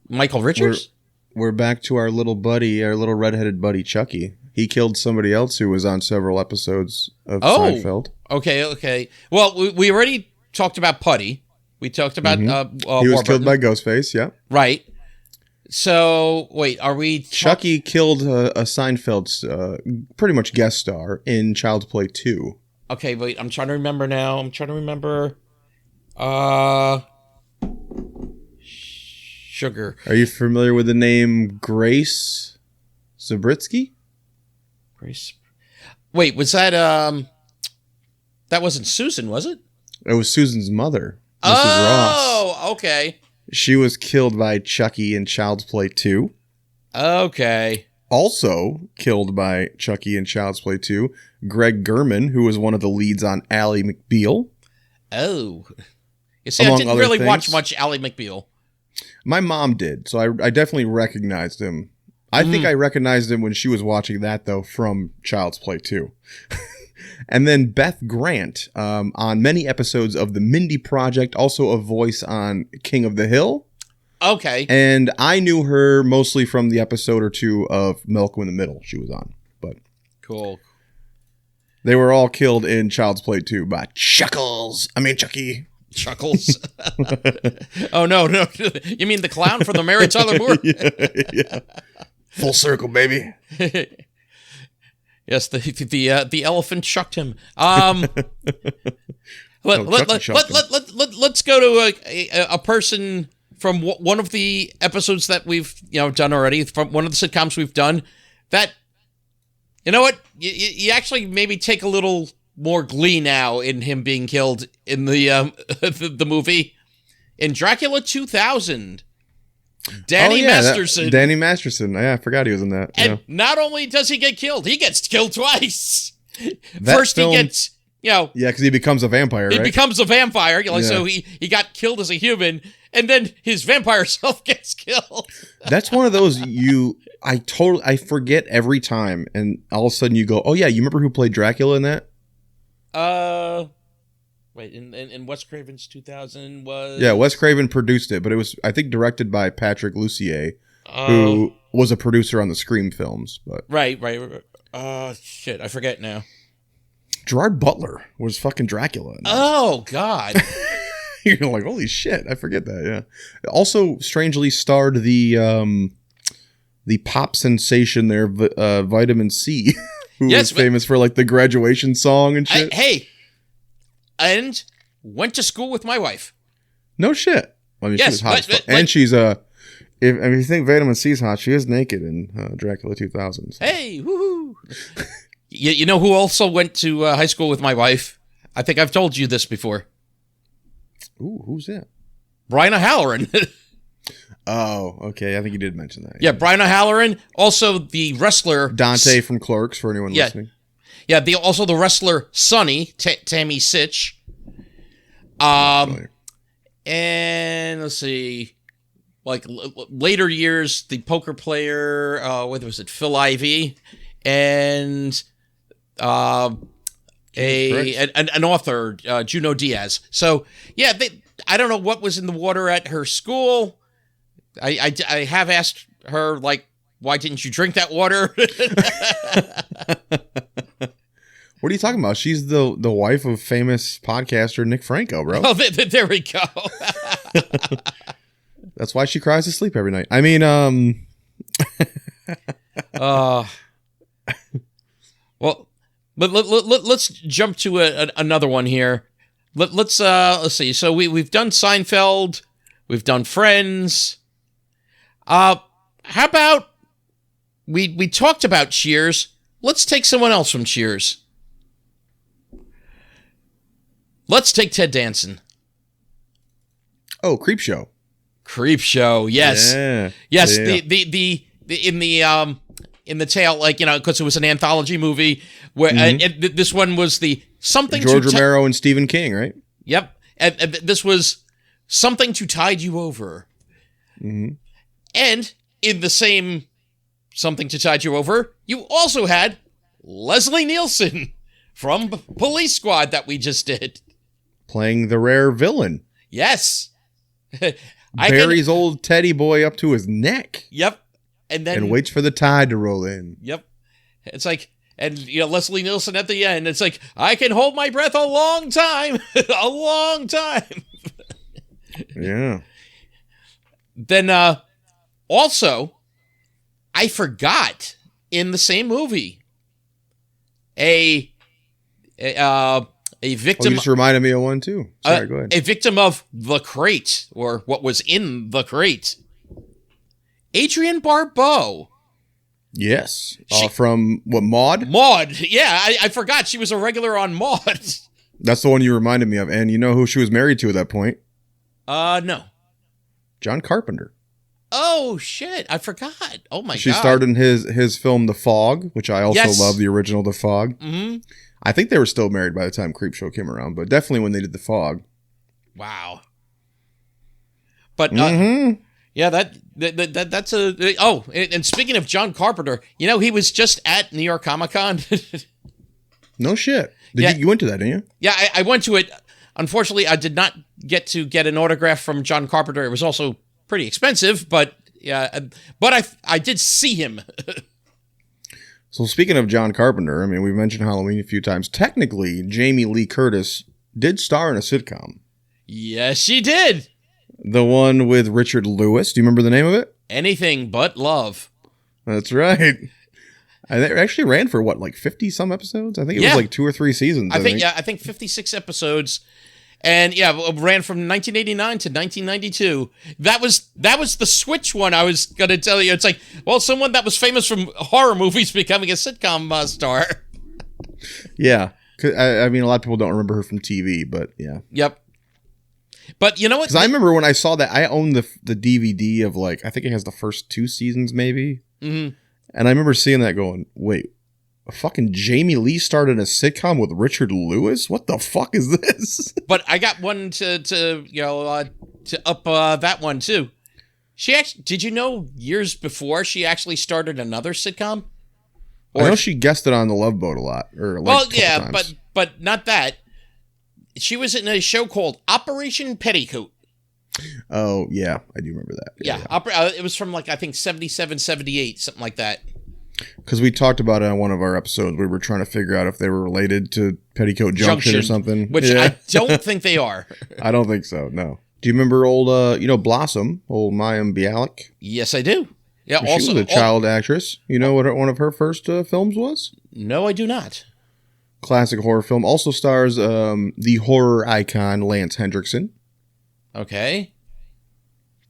Michael Richards? We're back to our little buddy, our little redheaded buddy, Chucky. He killed somebody else who was on several episodes of Seinfeld. Okay. Well, we already talked about Putty. We talked about... he was killed by Ghostface, yeah. Right. So, wait, are we... Chucky killed a Seinfeld pretty much guest star in Child's Play 2. Okay, wait, I'm trying to remember now. Sugar. Are you familiar with the name Grace Zabritsky? Grace... Wait, was that... That wasn't Susan, was it? It was Susan's mother, Mrs. Ross. Oh, okay. She was killed by Chucky in Child's Play 2. Okay. Also killed by Chucky in Child's Play 2, Greg Gurman, who was one of the leads on Ally McBeal. Oh. You see, I didn't really watch much Ally McBeal. My mom did, so I definitely recognized him. I think I recognized him when she was watching that, though, from Child's Play 2. And then Beth Grant on many episodes of The Mindy Project, also a voice on King of the Hill. Okay. And I knew her mostly from the episode or two of Malcolm in the Middle she was on. But cool. They were all killed in Child's Play 2 by Chucky. Chuckles. Oh, no. You mean the clown from the Mary Tyler Moore? Yeah. Full circle, baby. Yes, the elephant chucked him. Let's go to a person from one of the episodes that we've done already, from one of the sitcoms we've done. That, you know what, you actually maybe take a little more glee now in him being killed in the the movie in Dracula 2000. Danny Masterson. Danny Masterson. Yeah, I forgot he was in that. And not only does he get killed, he gets killed twice. First, he Yeah, because he becomes a vampire, he right? becomes a vampire. You know, Yeah. So he got killed as a human, and then his vampire self gets killed. That's one of those I forget every time, and all of a sudden you go, oh yeah, you remember who played Dracula in that? Wait, in Wes Craven's 2000 was... Yeah, Wes Craven produced it, but it was, I think, directed by Patrick Lussier, who was a producer on the Scream films. But Right. Shit, I forget now. Gerard Butler was fucking Dracula in that. Oh, God. You're like, holy shit, I forget that, yeah. Also, strangely starred the pop sensation there, Vitamin C, who was famous for, like, the graduation song and shit. And went to school with my wife. No shit. I mean, Yes, she was hot as fuck. but- And she's, if you think Vitamin C's hot, she is naked in Dracula 2000. So. Hey, woohoo. You know who also went to high school with my wife? I think I've told you this before. Ooh, who's that? Brian O'Halloran. Oh, okay. I think you did mention that. Yeah, Brian O'Halloran. Also the wrestler... Dante from Clerks, for anyone listening. Yeah, also the wrestler Sonny, Tammy Sitch. And let's see... Like later years, the poker player, whether was it Phil Ivey, and an author, Juno Diaz. So yeah, I don't know what was in the water at her school. I have asked her, like, why didn't you drink that water? What are you talking about? She's the wife of famous podcaster Nick Franco, bro. Oh, there we go. That's why she cries to sleep every night. I mean, well, but let's jump to another one here. Let's see. So we've done Seinfeld, we've done Friends. How about we talked about Cheers? Let's take someone else from Cheers. Let's take Ted Danson. Oh, Creepshow. Creepshow, yes. Yeah. Yes, Yeah. the in the tale, like, you know, because it was an anthology movie where this one was the something George to Romero and Stephen King, right? Yep. And this was something to tide you over. Mm-hmm. And in the same something to tide you over, you also had Leslie Nielsen from Police Squad that we just did. Playing the rare villain. Yes. Barry's old teddy boy up to his neck. Yep. And waits for the tide to roll in. Yep. It's like, and you know, Leslie Nielsen at the end, it's like, I can hold my breath a long time. A long time. Yeah. Then also, I forgot in the same movie a victim. Oh, you just reminded me of one too. Sorry, go ahead. A victim of The Crate, or what was in The Crate. Adrienne Barbeau. Yes. From what, Maude? Maude. Yeah, I forgot she was a regular on Maude. That's the one you reminded me of. And you know who she was married to at that point? No. John Carpenter. Oh, shit. I forgot. Oh, my God. She starred in his film The Fog, which I also love, the original The Fog. Mm-hmm. I think they were still married by the time Creepshow came around, but definitely when they did The Fog. Wow. But, yeah, that's a... Oh, and speaking of John Carpenter, you know, he was just at New York Comic Con. No shit. You went to that, didn't you? Yeah, I went to it. Unfortunately, I did not get an autograph from John Carpenter. It was also pretty expensive, but yeah, but I did see him. So speaking of John Carpenter, I mean, we've mentioned Halloween a few times. Technically, Jamie Lee Curtis did star in a sitcom. Yes, she did. The one with Richard Lewis. Do you remember the name of it? Anything But Love. That's right. It actually ran for what, like 50 some episodes? I think it was like 2 or 3 seasons. I think 56 episodes. And yeah, it ran from 1989 to 1992. That was the Switch one I was going to tell you. It's like, well, someone that was famous from horror movies becoming a sitcom star. Yeah. I mean, a lot of people don't remember her from TV, but yeah. Yep. But you know what? Because I remember when I saw that, I owned the DVD of, like, I think it has the first 2 seasons maybe. Mm-hmm. And I remember seeing that going, wait, fucking Jamie Lee starred in a sitcom with Richard Lewis? What the fuck is this? But I got one to up that one too. She actually, did you know years before she actually started another sitcom? I know she guested on The Love Boat a lot, or like well, a couple yeah, times. but not that. She was in a show called Operation Petticoat. Oh yeah, I do remember that. Yeah. It was from like I think 77, 78, something like that. Because we talked about it on one of our episodes. We were trying to figure out if they were related to Petticoat Junction or something. Which I don't think they are. I don't think so, no. Do you remember old, Blossom, old Mayim Bialik? Yes, I do. Yeah, she was a child actress. You know what one of her first films was? No, I do not. Classic horror film. Also stars the horror icon Lance Hendrickson. Okay.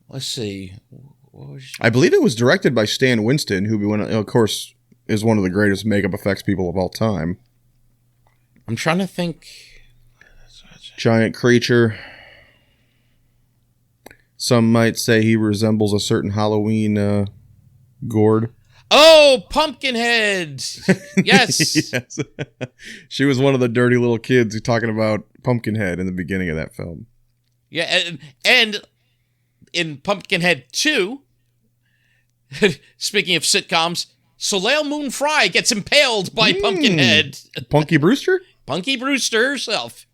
Let's see. I believe it was directed by Stan Winston, who, of course, is one of the greatest makeup effects people of all time. I'm trying to think. Giant creature. Some might say he resembles a certain Halloween gourd. Oh, Pumpkinhead! Yes. Yes. She was one of the dirty little kids who's talking about Pumpkinhead in the beginning of that film. Yeah, and in Pumpkinhead 2, speaking of sitcoms, Soleil Moon Frye gets impaled by Pumpkinhead. Punky Brewster? Punky Brewster herself.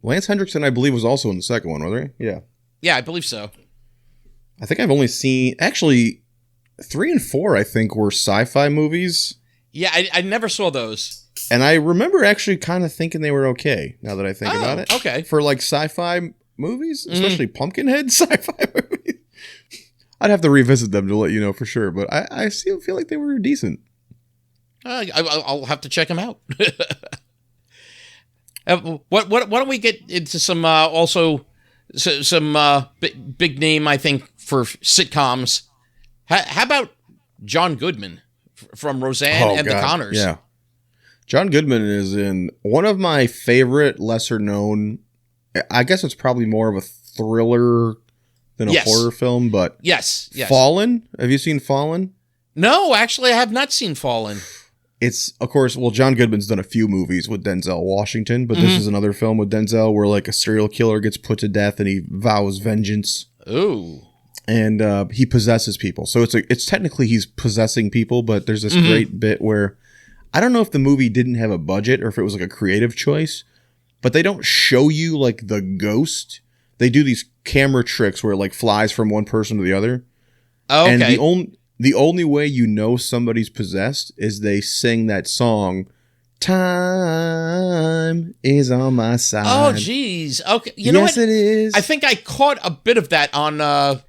Lance Hendrickson, I believe, was also in the second one, wasn't he? Yeah. Yeah, I believe so. I think I've only seen... Actually, 3 and 4, I think, were sci-fi movies. Yeah, I never saw those. And I remember actually kind of thinking they were okay, now that I think about it. Okay. For, like, sci-fi movies, especially Pumpkinhead sci-fi movies. I'd have to revisit them to let you know for sure, but I still feel like they were decent. I'll have to check them out. Why don't we get into some big name, I think, for sitcoms. How about John Goodman from Roseanne and the Connors? Yeah. John Goodman is in one of my favorite lesser known, I guess it's probably more of a thriller than a horror film, but yes. Fallen. Have you seen Fallen? No, actually, I have not seen Fallen. It's, of course, well, John Goodman's done a few movies with Denzel Washington, but this is another film with Denzel where like a serial killer gets put to death and he vows vengeance. Ooh. And he possesses people. So it's technically he's possessing people, but there's this great bit where I don't know if the movie didn't have a budget or if it was like a creative choice, but they don't show you like the ghost. They do these camera tricks where it like flies from one person to the other. Oh, okay. And the only way you know somebody's possessed is they sing that song, "Time is on my side." Oh, geez. Okay. You know what? Yes, it is. I think I caught a bit of that on,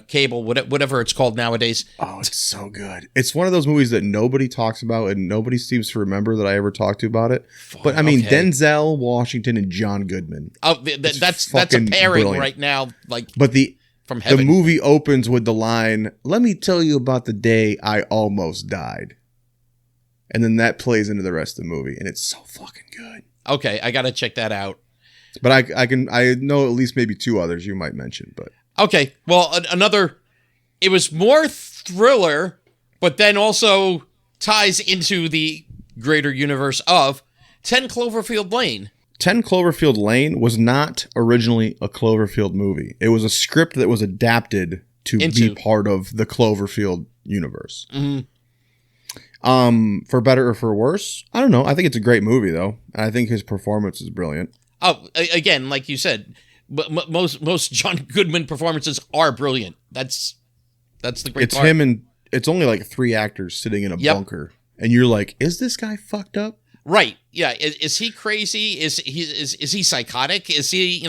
cable, whatever it's called nowadays. Oh, it's so good. It's one of those movies that nobody talks about and nobody seems to remember that I ever talked to about it. But I mean, Denzel Washington and John Goodman. Oh, that's a pairing brilliant right now. Like, but from heaven. The movie opens with the line, "Let me tell you about the day I almost died." And then that plays into the rest of the movie, and it's so fucking good. Okay, I gotta check that out. But I know at least maybe 2 others you might mention, but. Okay, well, it was more thriller, but then also ties into the greater universe of 10 Cloverfield Lane. 10 Cloverfield Lane was not originally a Cloverfield movie. It was a script that was adapted to be part of the Cloverfield universe. For better or for worse, I don't know. I think it's a great movie, though. And I think his performance is brilliant. Oh, again, like you said, most John Goodman performances are brilliant. That's the great part. It's him and it's only like 3 actors sitting in a bunker. And you're like, is this guy fucked up? Right. Yeah. Is he crazy? Is he psychotic? Is he,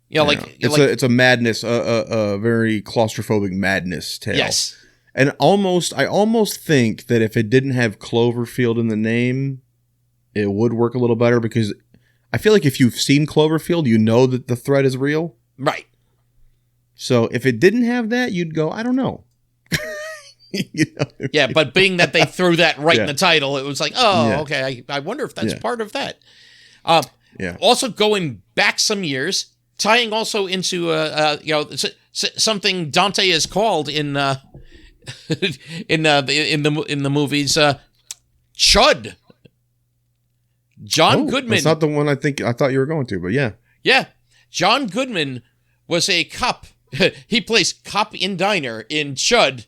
it's a madness, a very claustrophobic madness tale. Yes. And I almost think that if it didn't have Cloverfield in the name, it would work a little better because I feel like if you've seen Cloverfield, you know that the threat is real. Right. So if it didn't have that, you'd go, I don't know. Yeah, but being that they threw that right in the title, it was like, okay, I wonder if that's part of that. Also going back some years, tying also into something Dante is called in in the movies. Chud. John Goodman. That's not the one I thought you were going to, but yeah. Yeah. John Goodman was a cop. He plays cop in diner in Chud,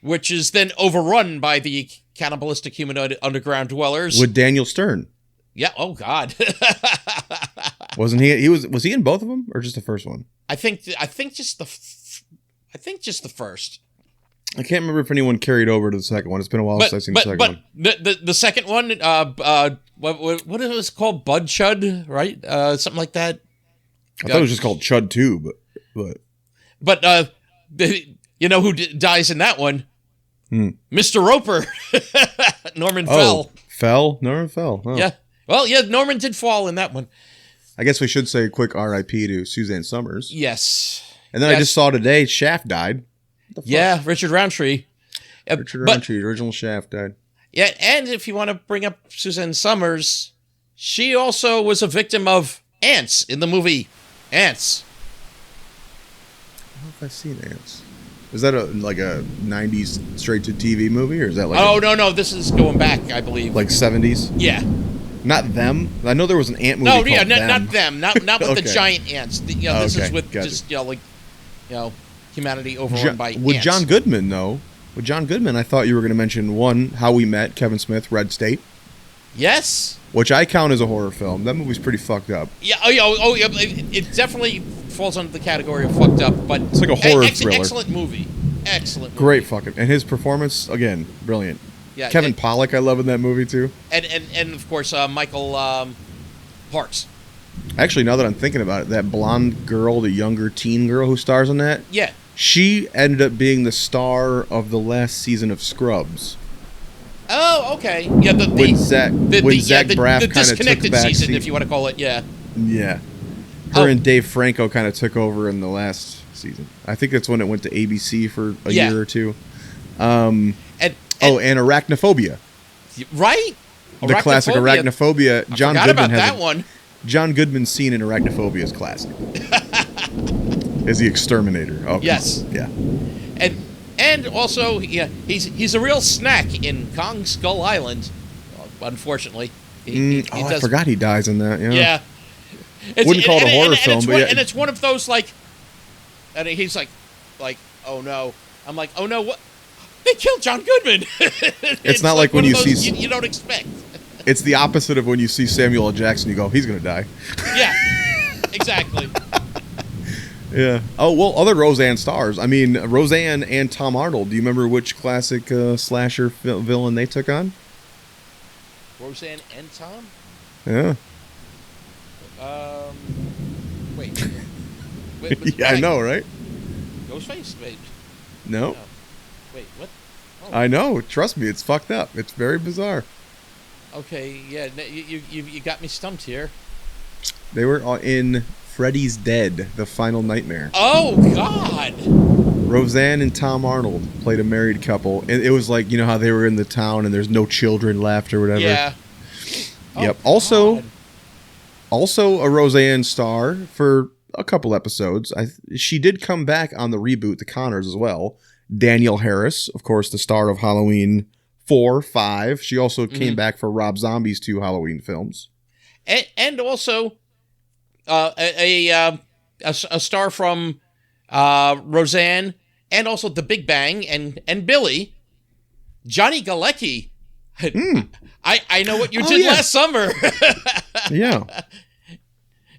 which is then overrun by the cannibalistic humanoid underground dwellers. With Daniel Stern. Yeah. Oh God. Wasn't he? Was he in both of them or just the first one? I think just the first. I can't remember if anyone carried over to the second one. It's been a while since I've seen the second one. But the second one, what it was called, Bud Chud, right? Something like that. I thought it was just called Chud 2, but you know who dies in that one? Mr. Roper, Norman Fell. Norman Fell. Oh. Yeah. Well, yeah, Norman did fall in that one. I guess we should say a quick R.I.P. to Suzanne Summers. Yes. And then I just saw today Shaft died. Yeah, Richard Roundtree. Richard Roundtree, the original Shaft, died. Yeah, and if you want to bring up Suzanne Summers, she also was a victim of ants in the movie Ants. I don't know if I've seen Ants. Is that like a 90s straight-to-TV movie, or is that like... Oh, no, this is going back, I believe. Like 70s? Yeah. Not Them? I know there was an ant movie called Them. Not Them. Not with Okay. the giant ants. This is with gotcha. just, humanity overrun by with ants. John Goodman, though. With John Goodman, I thought you were going to mention one, How We Met, Kevin Smith, Red State. Yes. Which I count as a horror film. That movie's pretty fucked up. Yeah. Oh, yeah. It definitely falls under the category of fucked up, but it's like a horror thriller. Excellent movie. Great fucking, and his performance again, brilliant. Yeah. Kevin Pollak, I love in that movie too. And of course Michael Parks. Actually, now that I'm thinking about it, that blonde girl, the younger teen girl who stars in that, yeah, she ended up being the star of the last season of Scrubs. Oh, okay. Yeah, when Zach Braff kind of took disconnected back season, if you want to call it. Yeah. Yeah. Her and Dave Franco kind of took over in the last season. I think that's when it went to ABC for a year or two. And Arachnophobia. Right? The classic Arachnophobia. John Goodman has that one. John Goodman's scene in Arachnophobia is classic. Is the exterminator. Oh, yes. Yeah. And also, yeah, he's a real snack in Kong Skull Island. Unfortunately, I forgot he dies in that. Yeah. Wouldn't call it a horror film, but and it's one of those and he's like, oh no. I'm like, oh no, what? They killed John Goodman. It's not like when you see you don't expect. It's the opposite of when you see Samuel L. Jackson. You go, he's gonna die. Yeah, exactly. Yeah. Oh, well, other Roseanne stars. I mean, Roseanne and Tom Arnold. Do you remember which classic slasher villain they took on? Roseanne and Tom? Yeah. Wait. Yeah, I know, right? Ghostface? Wait. No. Wait, what? Oh. I know. Trust me, it's fucked up. It's very bizarre. Okay, yeah, you got me stumped here. They were in Freddy's Dead, The Final Nightmare. Oh, God! Roseanne and Tom Arnold played a married couple. And it was like, you know how they were in the town and there's no children left or whatever? Yeah. Yep. Oh, Also a Roseanne star for a couple episodes. She did come back on the reboot, The Connors, as well. Danielle Harris, of course, the star of Halloween 4, 5. She also came back for Rob Zombie's 2 Halloween films. And also a star from Roseanne and also The Big Bang and Billy, Johnny Galecki. I know what you did last summer. Yeah.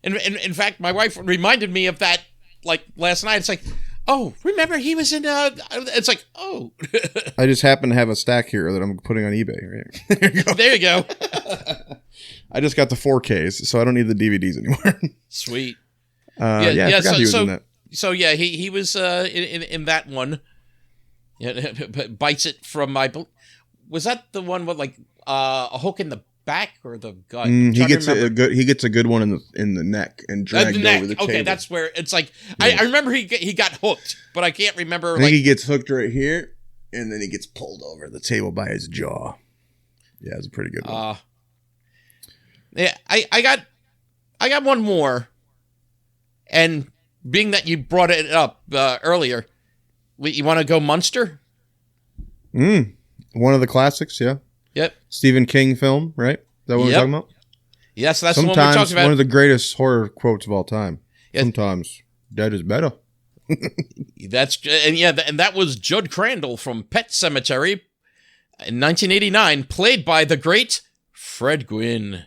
In fact, my wife reminded me of that last night. It's like, oh, remember he was in it's like, oh. I just happen to have a stack here that I'm putting on eBay. Right? There you go. There you go. I just got the 4Ks, so I don't need the DVDs anymore. Sweet. I forgot he was in that. So yeah, he was in that one. Yeah, bites it from my. Was that the one with a hook in the back or the gut? He gets a good one in the neck and dragged over the table. Okay, that's where it's like. Yeah. I remember he got hooked, but I can't remember. I think he gets hooked right here, and then he gets pulled over the table by his jaw. Yeah, it's a pretty good one. Yeah, I got one more, and being that you brought it up earlier, you want to go Munster? One of the classics, yeah. Yep. Stephen King film, right? Is that what we're talking about? Yes, that's the one Sometimes we're talking about. one of the greatest horror quotes of all time. Yes. Sometimes dead is better. And that was Judd Crandall from Pet Sematary in 1989, played by the great Fred Gwynne.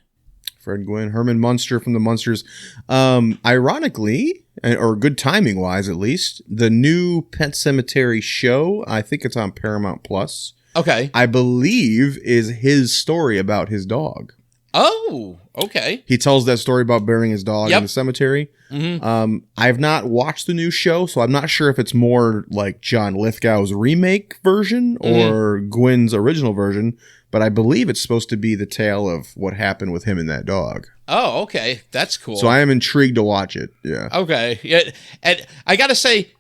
Fred Gwynne, Herman Munster from the Munsters. Ironically, or good timing wise at least, the new Pet Sematary show, I think it's on Paramount Plus. Okay. I believe is his story about his dog. Oh, okay. He tells that story about burying his dog Yep. in the cemetery. Mm-hmm. I've not watched the new show, so I'm not sure if it's more like John Lithgow's remake version or Gwynn's original version, but I believe it's supposed to be the tale of what happened with him and that dog. Oh, okay. That's cool. So I am intrigued to watch it. Yeah. Okay. Yeah, and I got to say,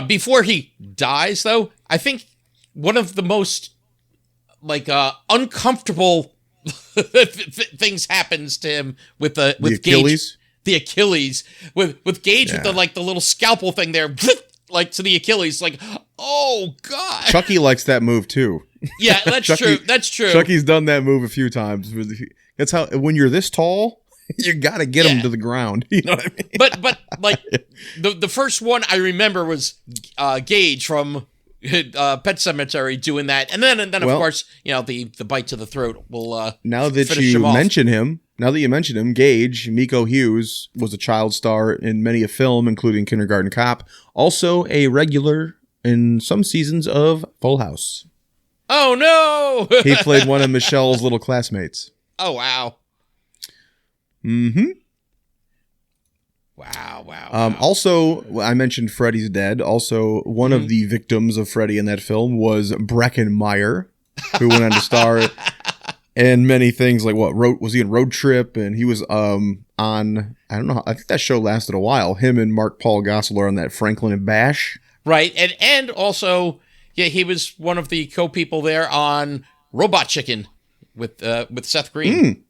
before he dies, though, I think one of the most uncomfortable things happens to him with Achilles? Gage. The Achilles with Gage with the little scalpel thing there, like to the Achilles, like, oh god. Chucky likes that move too. Yeah, that's true. That's true. Chucky's done that move a few times. That's how when you're this tall, you got to get him to the ground. You know what I mean? But like the first one I remember was Gage from Pet Sematary doing that, and then of course the bite to the throat will. Now that you mention him, Gage Miko Hughes was a child star in many a film, including Kindergarten Cop. Also a regular in some seasons of Full House. Oh no! He played one of Michelle's little classmates. Oh wow! Mm-hmm. Wow. Also, I mentioned Freddy's Dead. Also, one of the victims of Freddy in that film was Breckin Meyer, who went on to star in many things like was he in Road Trip? And he was on, I don't know, I think that show lasted a while. Him and Mark Paul Gosselaar on that Franklin and Bash. Right, and also, he was one of the co-people there on Robot Chicken with Seth Green.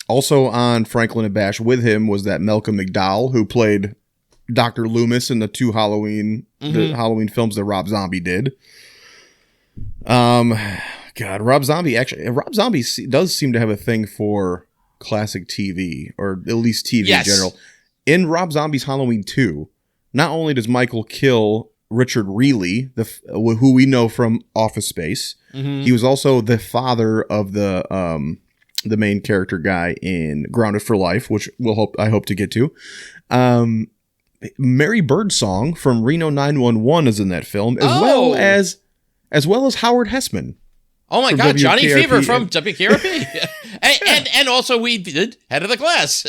Also on Franklin and Bash with him was that Malcolm McDowell, who played Dr. Loomis in the two Halloween films that Rob Zombie did. God, Rob Zombie does seem to have a thing for classic TV, or at least TV in general. In Rob Zombie's Halloween 2, not only does Michael kill Richard Reilly, who we know from Office Space, he was also the father of the main character guy in Grounded for Life, which I hope to get to. Mary Birdsong from Reno 911 is in that film, as well as Howard Hessman. Oh my God, Johnny Fever from WKRP. and also we did Head of the Class.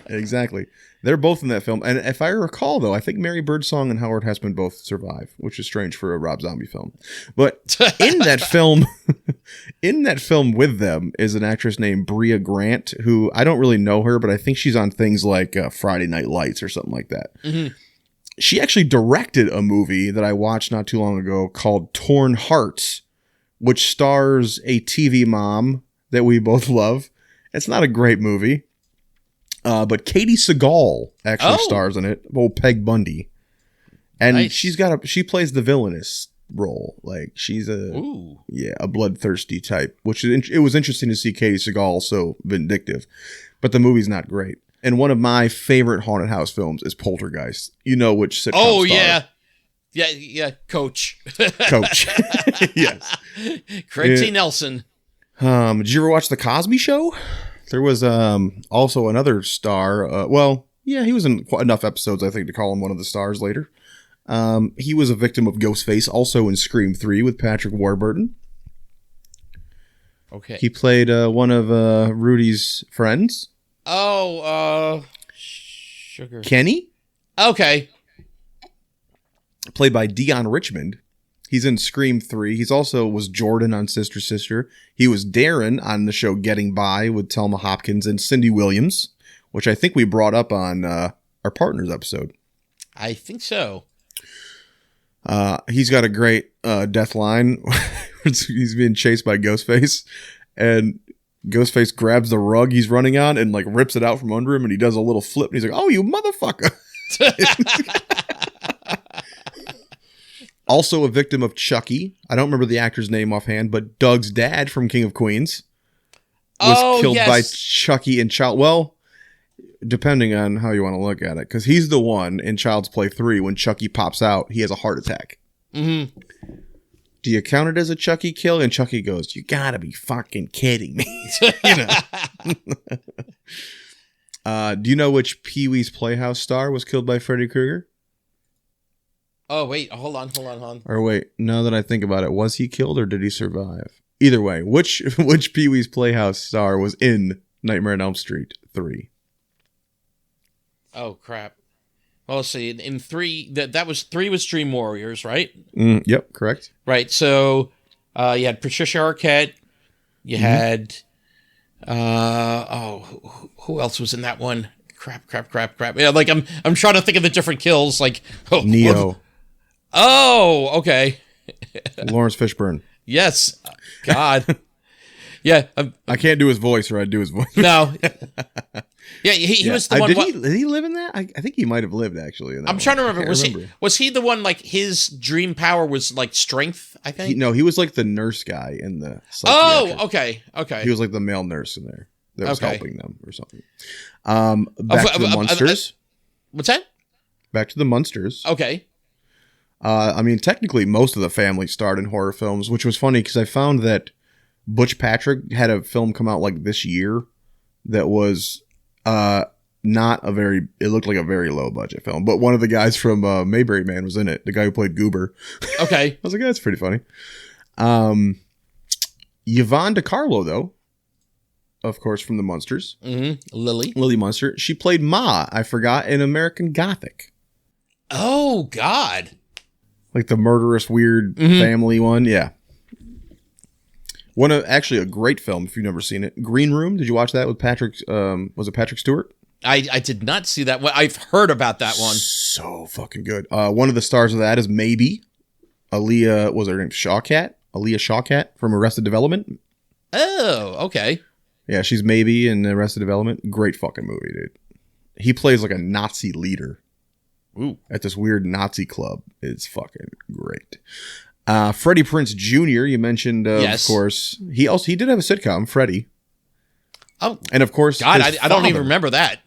Exactly. They're both in that film. And if I recall, though, I think Mary Birdsong and Howard Hessman both survive, which is strange for a Rob Zombie film. But in that film with them is an actress named Brea Grant, who I don't really know her, but I think she's on things like Friday Night Lights or something like that. Mm-hmm. She actually directed a movie that I watched not too long ago called Torn Hearts, which stars a TV mom that we both love. It's not a great movie. But Katie Seagal actually stars in it. Old Peg Bundy. And nice. She plays the villainous role. Like she's a bloodthirsty type, which it was interesting to see Katie Seagal so vindictive, but the movie's not great. And one of my favorite haunted house films is Poltergeist. You know which sitcom star. Yeah, Coach. Coach. Yes. Craig T. Nelson. Did you ever watch The Cosby Show? There was also another star. He was in enough episodes, I think, to call him one of the stars later. He was a victim of Ghostface, also in Scream 3 with Patrick Warburton. Okay. He played one of Rudy's friends. Sugar. Kenny? Okay. Played by Dion Richmond. He's in Scream 3. He's also was Jordan on Sister Sister. He was Darren on the show Getting By with Thelma Hopkins and Cindy Williams, which I think we brought up on our Partners episode. I think so. He's got a great death line. He's being chased by Ghostface, and Ghostface grabs the rug he's running on and like rips it out from under him, and he does a little flip, and he's like, "Oh, you motherfucker!" Also a victim of Chucky. I don't remember the actor's name offhand, but Doug's dad from King of Queens was killed by Chucky in Child. Well, depending on how you want to look at it, because he's the one in Child's Play 3 when Chucky pops out, he has a heart attack. Mm-hmm. Do you count it as a Chucky kill? And Chucky goes, "You gotta be fucking kidding me." You know. Do you know which Pee-wee's Playhouse star was killed by Freddy Krueger? Oh, wait. Hold on. Or wait, now that I think about it, was he killed or did he survive? Either way, which Pee-wee's Playhouse star was in Nightmare on Elm Street 3? Oh, crap. Well, let's see. In 3, that was 3 was Dream Warriors, right? Yep, correct. Right. So you had Patricia Arquette. You had who else was in that one? Crap. Yeah, like I'm trying to think of the different kills. Like Neo. Oh, okay. Lawrence Fishburne. Yes. God. Yeah. I can't do his voice, or I'd do his voice. No. Yeah, he was the one. Did he live in that? I think he might have lived, actually. In that I'm trying to remember. Was he the one, like, his dream power was, like, strength, I think? He was, like, the nurse guy in the psychiatric. Oh, okay. He was, like, the male nurse in there that was helping them or something. Back to the Munsters. What's that? Back to the Munsters. Okay. I mean, technically, most of the family starred in horror films, which was funny because I found that Butch Patrick had a film come out, like, this year that was... it looked like a very low budget film, but one of the guys from Mayberry Man was in it. The guy who played Goober. Okay. I was like, that's pretty funny. Yvonne DiCarlo, though, of course, from the Munsters. Mm-hmm. Lily Munster. She played Ma, I forgot, in American Gothic. Oh, God. Like the murderous, weird family one. Yeah. Actually a great film if you've never seen it. Green Room. Did you watch that with Patrick? Was it Patrick Stewart? I did not see that. Well, I've heard about that one. So fucking good. One of the stars of that is maybe Aaliyah. Was her name Shawkat? Aaliyah Shawkat from Arrested Development. Oh, okay. Yeah, she's maybe in Arrested Development. Great fucking movie, dude. He plays like a Nazi leader. Ooh. At this weird Nazi club. It's fucking great. Freddie Prinze Jr. You mentioned, yes. Of course. He did have a sitcom, Freddie. Oh, and of course, God, I don't even remember that.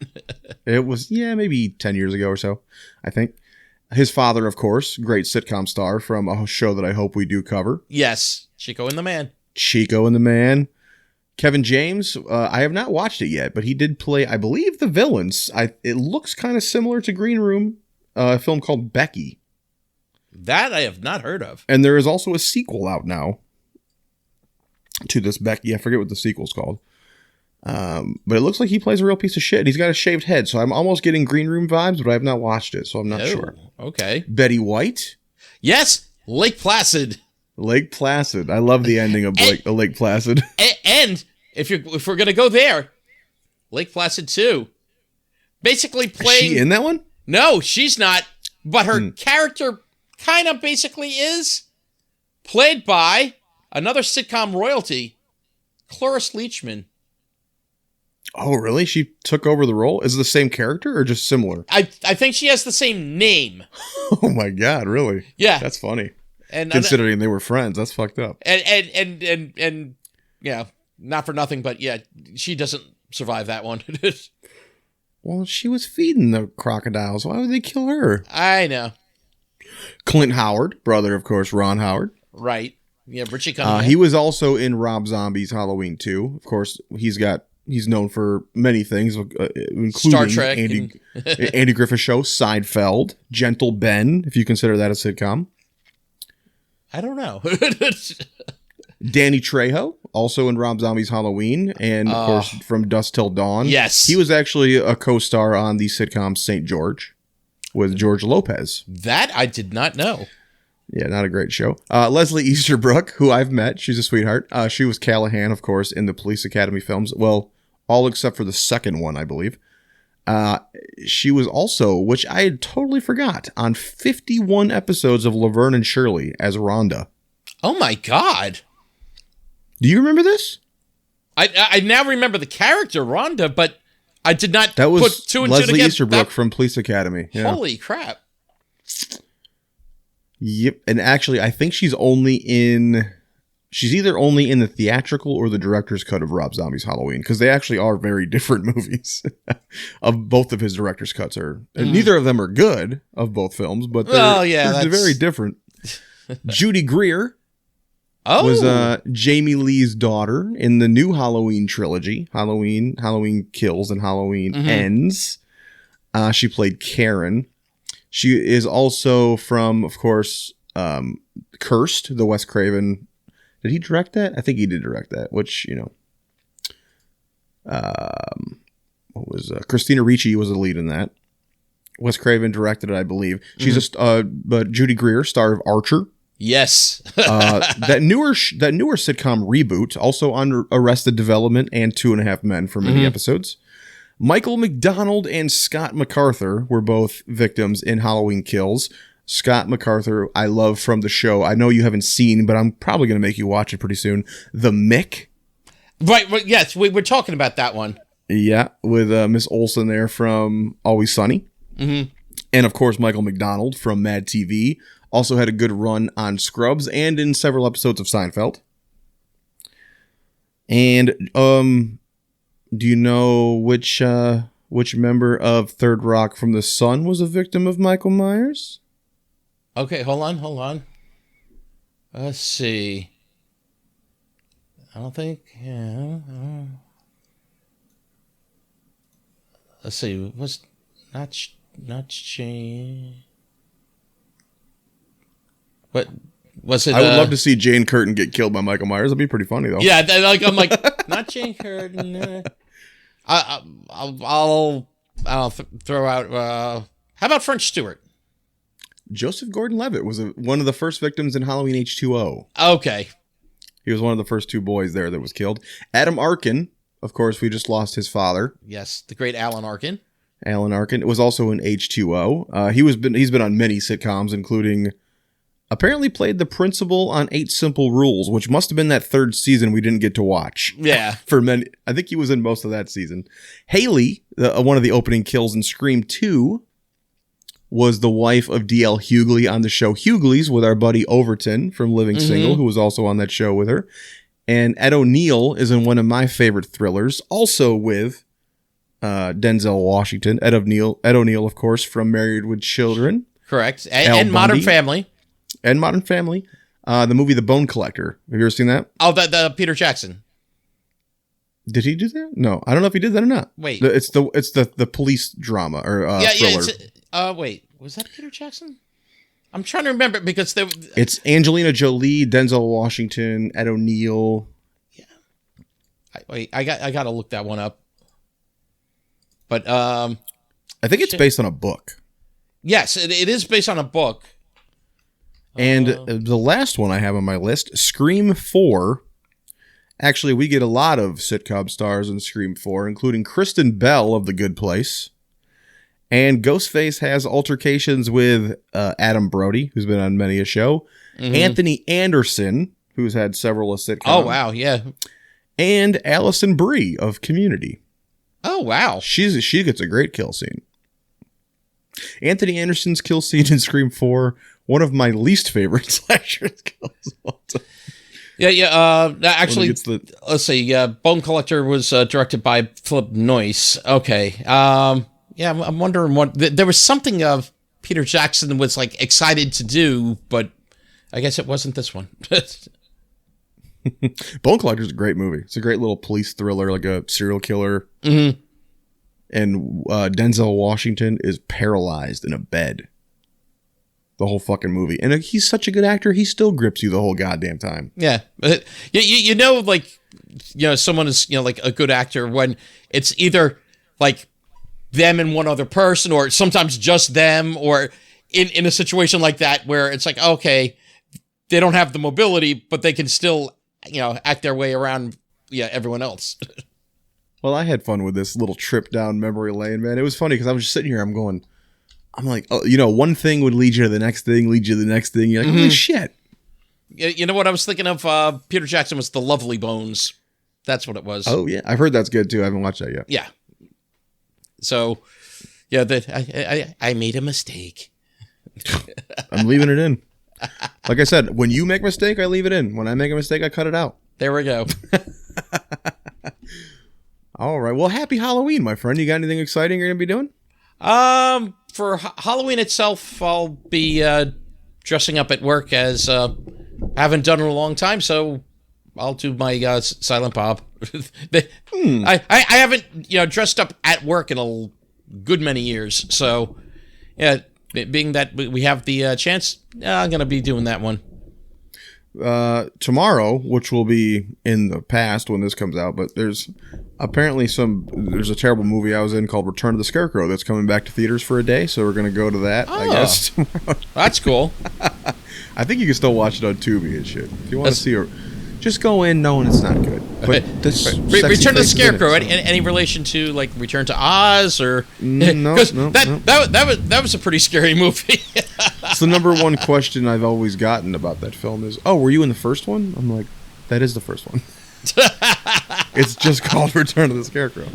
It was maybe 10 years ago or so, I think. His father, of course, great sitcom star from a show that I hope we do cover. Yes, Chico and the Man. Chico and the Man. Kevin James. I have not watched it yet, but he did play, I believe, the villains. It looks kind of similar to Green Room, a film called Becky. That I have not heard of. And there is also a sequel out now to this Becky. I forget what the sequel's called. But it looks like he plays a real piece of shit. He's got a shaved head, so I'm almost getting Green Room vibes, but I have not watched it, so I'm not sure. Okay. Betty White? Yes, Lake Placid. Lake Placid. I love the ending of Lake Placid. And if we're gonna go there, Lake Placid 2. Basically playing... Is she in that one? No, she's not. But her character kind of basically is played by another sitcom royalty, Cloris Leachman. Oh, really? She took over the role? Is it the same character or just similar? I think she has the same name. Oh my God, really? Yeah. That's funny. And considering they were friends, that's fucked up. And yeah, not for nothing, but yeah, she doesn't survive that one. Well, she was feeding the crocodiles. Why would they kill her? I know. Clint Howard, brother, of course, Ron Howard. Right. Yeah, Richie Cunningham. He was also in Rob Zombie's Halloween 2. Of course, he's known for many things, including Star Trek, Andy Griffith Show, Seinfeld, Gentle Ben, if you consider that a sitcom. I don't know. Danny Trejo, also in Rob Zombie's Halloween, and of course from Dusk Till Dawn. Yes. He was actually a co-star on the sitcom St. George with George Lopez. That I did not know. Yeah, not a great show. Leslie Easterbrook, who I've met. She's a sweetheart. She was Callahan, of course, in the Police Academy films. Well, all except for the second one, I believe. She was also, which I had totally forgot, on 51 episodes of Laverne and Shirley as Rhonda. Oh my God. Do you remember this? I now remember the character Rhonda, but I did not put two and Leslie two together. Easterbrook from Police Academy. Yeah. Holy crap. Yep. And actually, I think she's either only in the theatrical or the director's cut of Rob Zombie's Halloween, because they actually are very different movies. Of both of his director's cuts and neither of them are good of both films, but they're very different. Judy Greer was Jamie Lee's daughter in the new Halloween trilogy, Halloween Kills, and Halloween Ends. She played Karen. She is also from, of course, Cursed, the Wes Craven. Did he direct that? I think he did direct that, which, Christina Ricci was the lead in that. Wes Craven directed it, I believe. She's but Judy Greer, star of Archer. Yes. that newer sitcom reboot, also on Arrested Development and 2.5 Men for many episodes. Michael McDonald and Scott MacArthur were both victims in Halloween Kills. Scott MacArthur, I love from the show. I know you haven't seen, but I'm probably going to make you watch it pretty soon. The Mick. Right. Yes, we're talking about that one. Yeah, with Miss Olsen there from Always Sunny. And, of course, Michael McDonald from Mad TV. Also had a good run on Scrubs and in several episodes of Seinfeld. And do you know which member of Third Rock from the Sun was a victim of Michael Myers? Okay, hold on. Let's see. I don't think. Yeah. Let's see. Was not Shane? What was it? I would love to see Jane Curtin get killed by Michael Myers. That'd be pretty funny, though. Yeah, I'm like, not Jane Curtin. I'll throw out. How about French Stewart? Joseph Gordon-Levitt was one of the first victims in Halloween H2O. Okay. He was one of the first two boys there that was killed. Adam Arkin, of course, we just lost his father. Yes, the great Alan Arkin. Alan Arkin was also in H2O. He's been on many sitcoms, including apparently played the principal on 8 Simple Rules, which must have been that third season we didn't get to watch. Yeah. For many, I think he was in most of that season. Haley, one of the opening kills in Scream 2, was the wife of D.L. Hughley on the show Hughleys with our buddy Overton from Living Single, who was also on that show with her. And Ed O'Neill is in one of my favorite thrillers, also with Denzel Washington. Ed O'Neill, of course, from Married with Children. Correct. And Modern Family. And Modern Family. The movie The Bone Collector. Have you ever seen that? Oh, the Peter Jackson. Did he do that? No, I don't know if he did that or not. Wait, it's the police drama or thriller. Wait, was that Peter Jackson? I'm trying to remember because it's Angelina Jolie, Denzel Washington, Ed O'Neill. Yeah. I got to look that one up. But I think it's based on a book. Yes, it is based on a book. And the last one I have on my list, Scream 4. Actually, we get a lot of sitcom stars in Scream 4, including Kristen Bell of The Good Place. And Ghostface has altercations with Adam Brody, who's been on many a show. Anthony Anderson, who's had several sitcoms. Oh, wow, yeah. And Allison Brie of Community. Oh, wow. She gets a great kill scene. Anthony Anderson's kill scene in Scream 4, one of my least favorite slasher kills of all time. Yeah. Actually, let's see. Bone Collector was directed by Philip Noyce. Okay. Yeah, I'm wondering what there was something of Peter Jackson was like excited to do, but I guess it wasn't this one. Bone Collector is a great movie. It's a great little police thriller, like a serial killer. And Denzel Washington is paralyzed in a bed the whole fucking movie, and he's such a good actor. He still grips you the whole goddamn time. Yeah, someone is like a good actor when it's either like them and one other person, or sometimes just them, or in a situation like that where it's like, okay, they don't have the mobility, but they can still, act their way around, everyone else. Well, I had fun with this little trip down memory lane, man. It was funny because I was just sitting here, I'm like, oh, one thing would lead you to the next thing, lead you to the next thing. You're like, holy shit. You know what I was thinking of? Peter Jackson was The Lovely Bones. That's what it was. Oh, yeah. I've heard that's good, too. I haven't watched that yet. Yeah. So, yeah, I made a mistake. I'm leaving it in. Like I said, when you make a mistake, I leave it in. When I make a mistake, I cut it out. There we go. All right. Well, happy Halloween, my friend. You got anything exciting you're going to be doing? For Halloween itself, I'll be dressing up at work as haven't done in a long time, so I'll do my Silent Bob. I haven't dressed up at work in a good many years, so yeah. Being that we have the chance, I'm gonna be doing that one. Tomorrow, which will be in the past when this comes out, but there's apparently there's a terrible movie I was in called Return of the Scarecrow that's coming back to theaters for a day, so we're gonna go to that, I guess. Tomorrow. That's cool. I think you can still watch it on Tubi and shit. If you want to see her, just go in knowing it's not good. But Return to the Scarecrow. Any relation to like Return to Oz or no? That was a pretty scary movie. It's the number one question I've always gotten about that film is, "Oh, were you in the first one?" I'm like, "That is the first one." It's just called Return to the Scarecrow. Nice.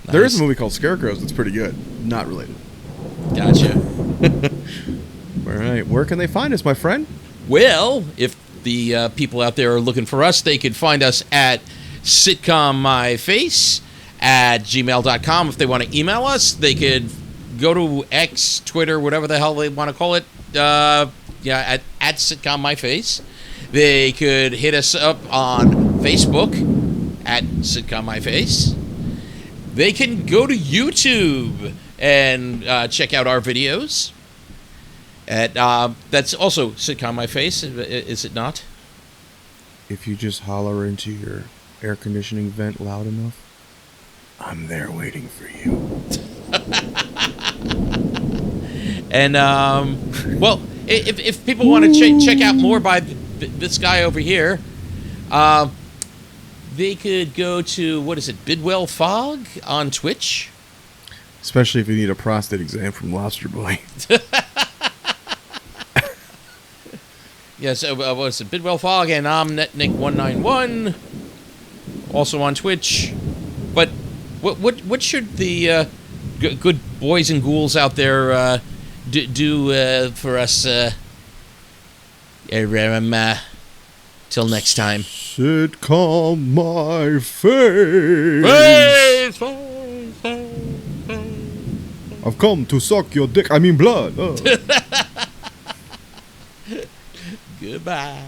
There is a movie called Scarecrows that's pretty good. Not related. Gotcha. All right, where can they find us, my friend? Well, if the people out there are looking for us, they could find us at sitcommyface@gmail.com. If they want to email us, they could go to X, Twitter, whatever the hell they want to call it. At sitcommyface. They could hit us up on Facebook at sitcommyface. They can go to YouTube and check out our videos. That's also Sitcom My Face, is it not? If you just holler into your air conditioning vent loud enough, I'm there waiting for you. And well, if people want to check out more by this guy over here, they could go to Bidwell Fog on Twitch. Especially if you need a prostate exam from Lobster Boy. Yes, Bidwell Fog, and I'm NetNick191, also on Twitch. But what should the good boys and ghouls out there do for us? Till next time. Sitcom my face. I've come to suck your dick. I mean blood. Goodbye.